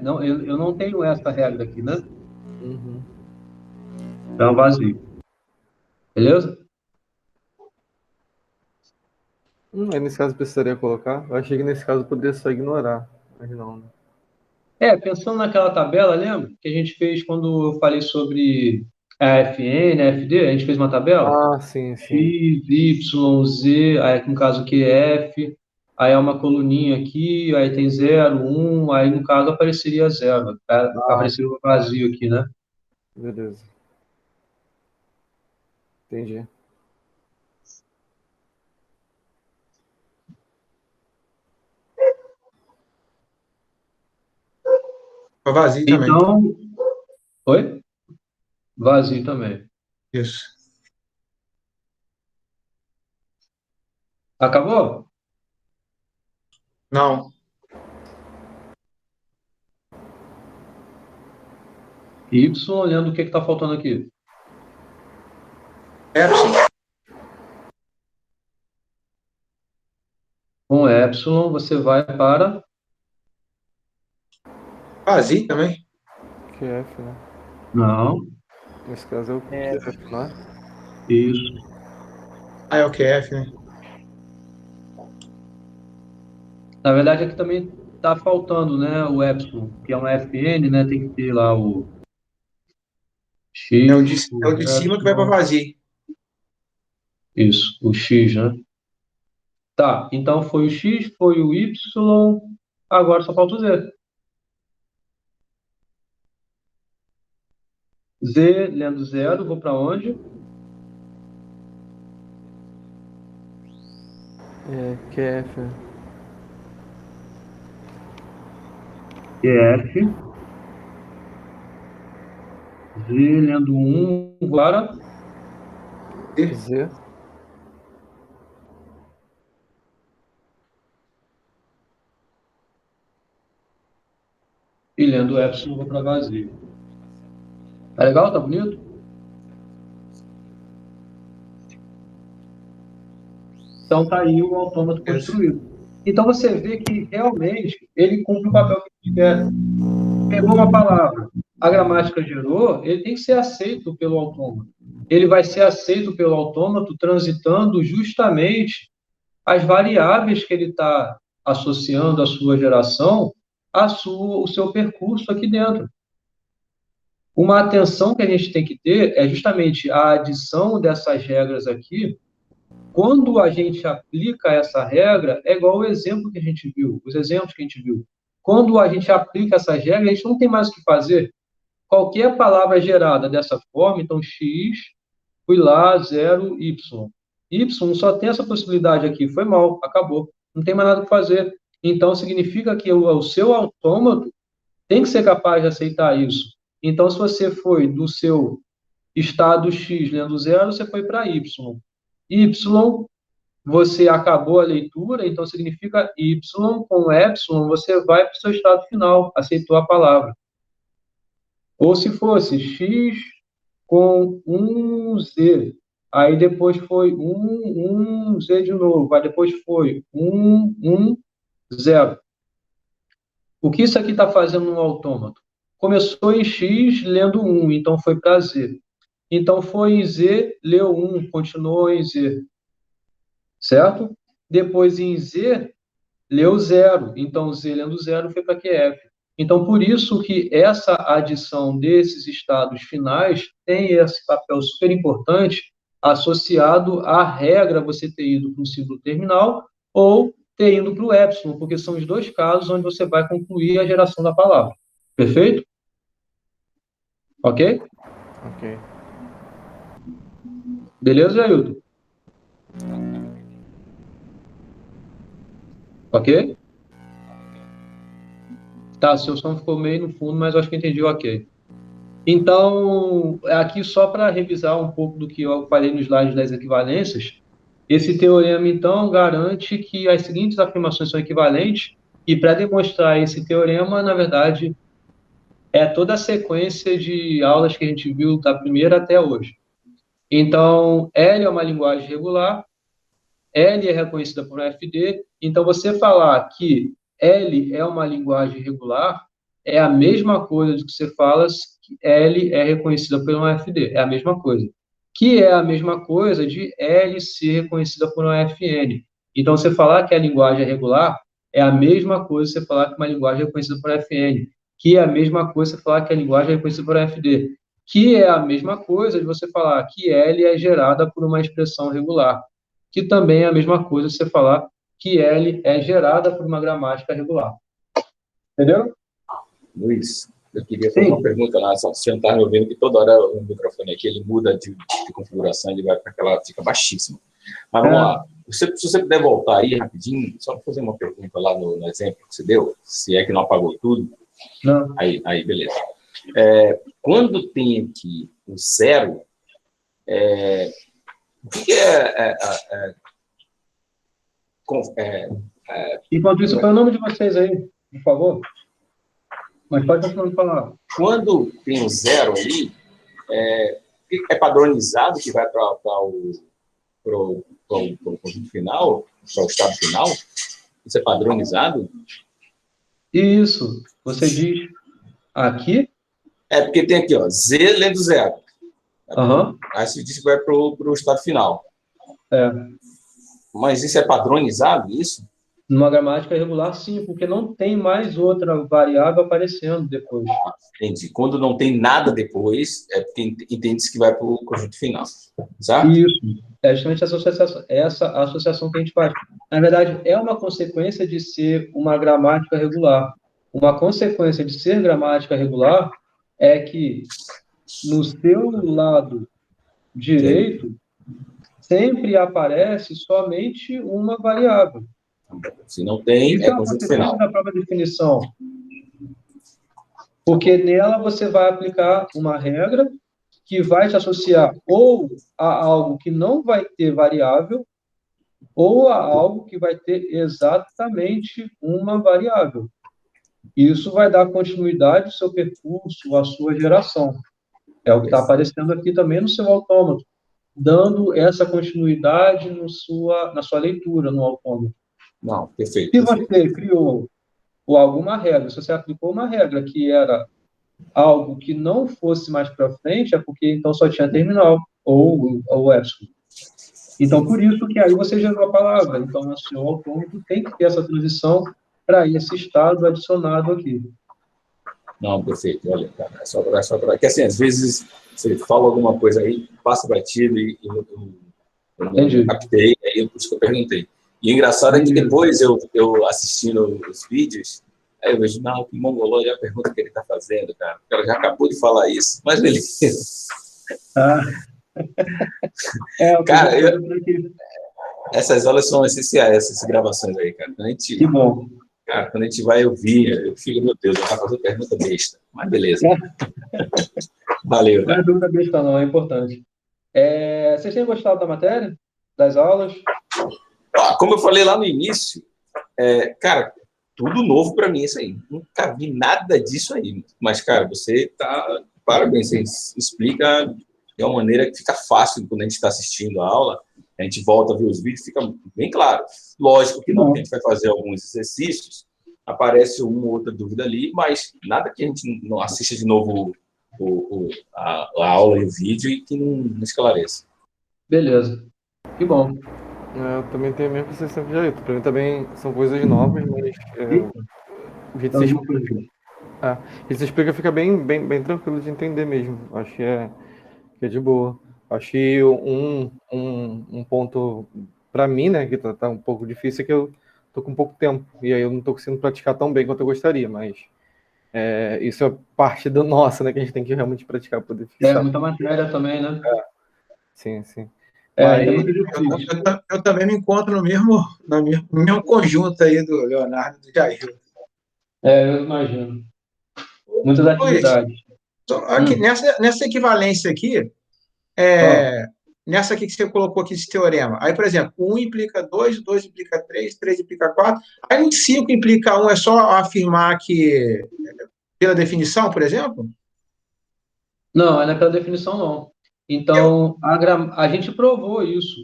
Não, eu não tenho essa regra aqui, né? Uhum. Então, vazio. Beleza? Aí nesse caso precisaria colocar? Eu achei que nesse caso poderia só ignorar, mas não, né? Pensando naquela tabela, lembra? Que a gente fez quando eu falei sobre a FN, a FD, a gente fez uma tabela? Ah, sim, X, sim. Y, Z, aí no caso aqui é F, aí é uma coluninha aqui, aí tem 0, 1, aí no caso apareceria 0, apareceria o vazio aqui, né? Beleza. Entendi. Vazio também. Então, oi? Vazio também. Isso. Acabou? Não. Y, olhando o que está faltando aqui. Epsilon. Com epsilon, você vai para Vazio também. QF, né? não, Nesse caso é o QF, não é? isso. Ah, é o QF, né? Na verdade, aqui também está faltando, né, o epsilon, que é um FN, né, tem que ter lá o É o de, X, é o o de cima que vai para epsilon, vazio. isso, o X, né? Tá, então foi o X, foi o Y, agora só falta o Z. Z, lendo zero, vou para onde? É, QF. EF, Z, lendo um, agora, Z. e lendo epsilon, vou para vazio. Tá legal? Tá bonito? Então tá aí o autômato construído. Então você vê que realmente ele cumpre o papel que a gente quer. Pegou uma palavra, a gramática gerou, ele tem que ser aceito pelo autômato. Ele vai ser aceito pelo autômato transitando justamente as variáveis que ele está associando à sua geração, o seu percurso aqui dentro. Uma atenção que a gente tem que ter é justamente a adição dessas regras aqui. Quando a gente aplica essa regra, é igual o exemplo que a gente viu, os exemplos que a gente viu. Quando a gente aplica essas regras, a gente não tem mais o que fazer. Qualquer palavra gerada dessa forma, então x, fui lá, 0, y. Y só tem essa possibilidade aqui, foi mal, acabou. Não tem mais nada para fazer. Então, significa que o seu autômato tem que ser capaz de aceitar isso. Então, se você foi do seu estado X lendo 0, você foi para Y. Y, você acabou a leitura, então significa Y com epsilon, você vai para o seu estado final, aceitou a palavra. Ou se fosse X com um Z, aí depois foi um Z de novo, aí depois foi um zero. O que isso aqui está fazendo no autômato? Começou em X lendo 1, então foi para Z. Então foi em Z, leu 1, continuou em Z. Certo? Depois em Z, leu 0. Então Z lendo 0 foi para QF. Então, por isso que essa adição desses estados finais tem esse papel super importante associado à regra você ter ido para um símbolo terminal ou ter ido para o epsilon, porque são os dois casos onde você vai concluir a geração da palavra. Perfeito? Ok? Ok. Beleza, Jailton? Ok? Tá, seu som ficou meio no fundo, mas eu acho que entendi o ok. Então, aqui só para revisar um pouco do que eu falei no slide das equivalências, esse teorema, então, garante que as seguintes afirmações são equivalentes, e para demonstrar esse teorema, na verdade, é toda a sequência de aulas que a gente viu da primeira até hoje. Então, L é uma linguagem regular, L é reconhecida por um FD, então você falar que L é uma linguagem regular é a mesma coisa do que você fala que L é reconhecida por um FD, é a mesma coisa. Que é a mesma coisa de L ser reconhecida por um FN. Então, você falar que a linguagem é regular é a mesma coisa você falar que uma linguagem é reconhecida por FN, que é a mesma coisa você falar que a linguagem é reconhecida por FD, que é a mesma coisa de você falar que L é gerada por uma expressão regular, que também é a mesma coisa você falar que L é gerada por uma gramática regular. Entendeu? Luiz, eu queria fazer uma pergunta lá, só você não está me ouvindo, que toda hora o microfone aqui, ele muda de configuração, ele vai para aquela, fica baixíssimo. Mas vamos lá, se você puder voltar aí rapidinho, só para fazer uma pergunta lá no exemplo que você deu, se é que não apagou tudo. Não. Aí beleza. Quando tem aqui o zero, o que Enquanto isso, qual é o nome de vocês aí, por favor? Mas pode continuar de falar. Quando tem o zero ali, é padronizado que vai para o conjunto final, para o estado final? Isso é padronizado? Isso. Você diz aqui? Porque tem aqui, ó, Z lendo zero. Uhum. Aí você diz que vai para o estado final. Mas isso é padronizado, isso? Numa gramática regular, sim, porque não tem mais outra variável aparecendo depois. Entendi. Quando não tem nada depois, é porque entende-se que vai para o conjunto final. Certo? Isso. É justamente essa associação que a gente faz. Na verdade, é uma consequência de ser uma gramática regular. Uma consequência de ser gramática regular é que no seu lado direito sempre aparece somente uma variável. Se não tem, isso é conjunto final. Da própria definição. Porque nela você vai aplicar uma regra que vai te associar ou a algo que não vai ter variável ou a algo que vai ter exatamente uma variável. Isso vai dar continuidade ao seu percurso, à sua geração. É o que está aparecendo aqui também no seu autômato, dando essa continuidade na sua leitura no autômato. Não, perfeito. Se você criou alguma regra, se você aplicou uma regra que era algo que não fosse mais para frente, é porque então só tinha terminal ou epsilon. Então, por isso que aí você gerou a palavra. Então, o seu autômato tem que ter essa transição para esse estado adicionado aqui. Não, perfeito. Olha, cara, é só para... Porque, assim, às vezes você fala alguma coisa aí, passa batido e eu não captei, aí por isso que eu perguntei. E o engraçado é que depois eu assistindo os vídeos, aí eu vejo, não, que mongolô é a pergunta que ele está fazendo, cara. O cara já acabou de falar isso. Mas beleza. Cara, essas aulas são essenciais, essas gravações aí, cara. Que bom. Cara, quando a gente vai ouvir, eu fico, meu Deus, eu vou fazer pergunta besta. Mas beleza. Valeu. Não é dúvida besta, não, é importante. Vocês têm gostado da matéria? Das aulas? Como eu falei lá no início, cara, tudo novo para mim isso aí. Nunca vi nada disso aí. Mas, cara, você tá... Parabéns, você explica de uma maneira que fica fácil quando a gente está assistindo a aula, a gente volta a ver os vídeos, fica bem claro. Lógico que não, a gente vai fazer alguns exercícios, aparece uma ou outra dúvida ali, mas nada que a gente não assista de novo a aula e o vídeo e que não esclareça. Beleza. Que bom. Eu também tenho a mesma percepção que já eu. Para mim também são coisas novas, mas o jeito que você explica fica bem tranquilo de entender mesmo. Acho que é de boa. Acho que um ponto para mim, né, que tá um pouco difícil, é que eu tô com pouco tempo e aí eu não tô conseguindo praticar tão bem quanto eu gostaria, mas isso é parte do nosso, né, que a gente tem que realmente praticar para poder fixar. Muita matéria também, né? Sim. Eu também me encontro no mesmo conjunto aí do Leonardo e do Jair. Eu imagino. Muitas atividades. Aqui, nessa equivalência aqui, nessa aqui que você colocou aqui esse teorema, aí, por exemplo, 1 implica 2, 2 implica 3, 3 implica 4, aí no 5 implica 1, é só afirmar que pela definição, por exemplo? Não, é naquela definição não. Então, a gente provou isso.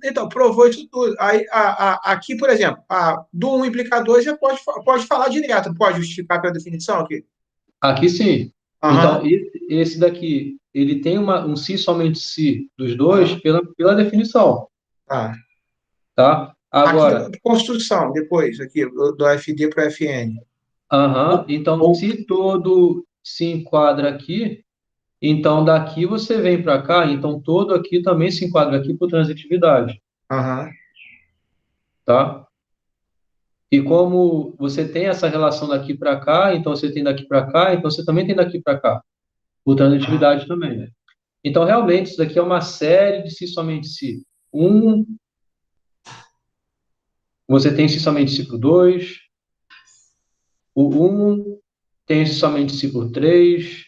Então, provou isso tudo. Aí, aqui, por exemplo, do 1 implica 2, você pode falar direto, não pode justificar pela definição aqui? Aqui sim. Aham. Então, esse daqui, ele tem um se somente se dos dois pela definição, Tá. tá? Agora, Aqui, construção, depois, aqui, do FD para o FN. então, se todo se enquadra aqui, então daqui você vem para cá, então todo aqui também se enquadra aqui por transitividade, Aham. tá? E como você tem essa relação daqui para cá, então você tem daqui para cá, então você também tem daqui para cá, por transitividade também, né? Então, realmente, isso daqui é uma série de se somente se. Você tem se somente se por 2, o 1 tem se somente se por 3,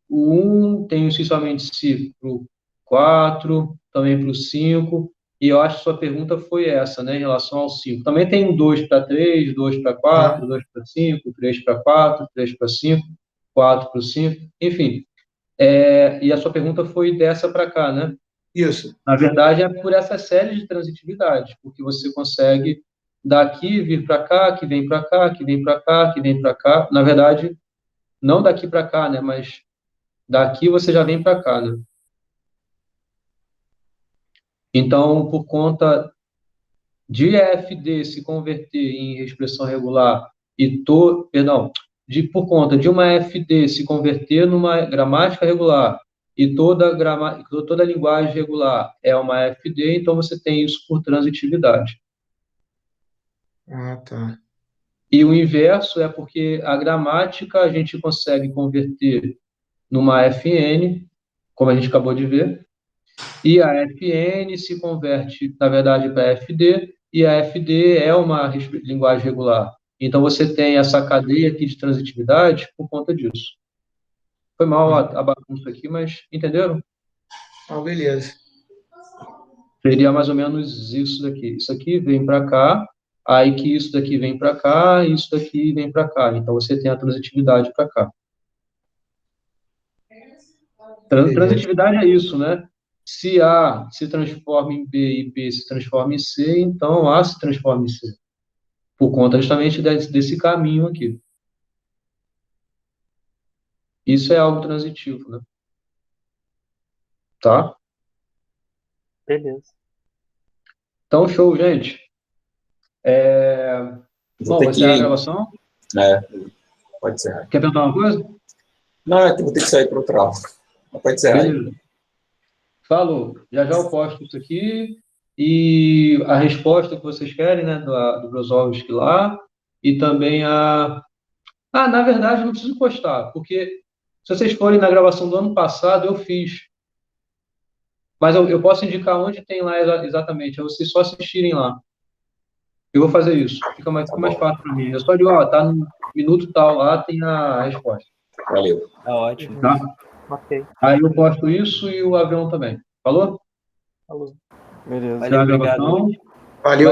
o 1 tem se somente se por 4, também para o 5, e eu acho que sua pergunta foi essa, né, em relação ao 5. Também tem um 2 para 3, 2 para 4, 2 para 5, 3 para 4, 3 para 5, 4 para o 5, enfim. E a sua pergunta foi dessa para cá, né? Isso. Na verdade, é por essa série de transitividades, porque você consegue daqui vir para cá, que vem para cá, que vem para cá, que vem para cá. Na verdade, não daqui para cá, né? Mas daqui você já vem para cá, né? Então, por conta de EFD se converter em expressão regular por conta de uma FD se converter numa gramática regular e toda linguagem regular é uma FD, então você tem isso por transitividade. Tá. E o inverso é porque a gramática a gente consegue converter numa FN, como a gente acabou de ver, e a FN se converte, na verdade, para FD, e a FD é uma linguagem regular. Então, você tem essa cadeia aqui de transitividade por conta disso. Foi mal a bagunça aqui, mas entenderam? Beleza. Seria mais ou menos isso daqui. Isso aqui vem para cá, aí que isso daqui vem para cá, e isso daqui vem para cá. Então, você tem a transitividade para cá. Transitividade é isso, né? Se A se transforma em B e B se transforma em C, então A se transforma em C. Por conta justamente desse caminho aqui. Isso é algo transitivo, né? Tá? Beleza. Então, show, gente. Vou Bom, ter vai encerrar a que. gravação? Pode encerrar. Quer perguntar uma coisa? Não, é que eu vou ter que sair para outra aula. Pode encerrar. Beleza. Falou. Já já eu posto isso aqui e a resposta que vocês querem, né, do Brozovski lá, e também na verdade, não preciso postar, porque se vocês forem na gravação do ano passado, eu fiz. Mas eu posso indicar onde tem lá exatamente, é vocês só assistirem lá. Eu vou fazer isso, fica mais fácil para mim. Eu só digo, tá no minuto tal lá, tem a resposta. Valeu. Tá ótimo. Tá? Ok. Aí eu posto isso e o avião também. Falou? Falou. Beleza. Valeu, obrigado. Gravação. Valeu.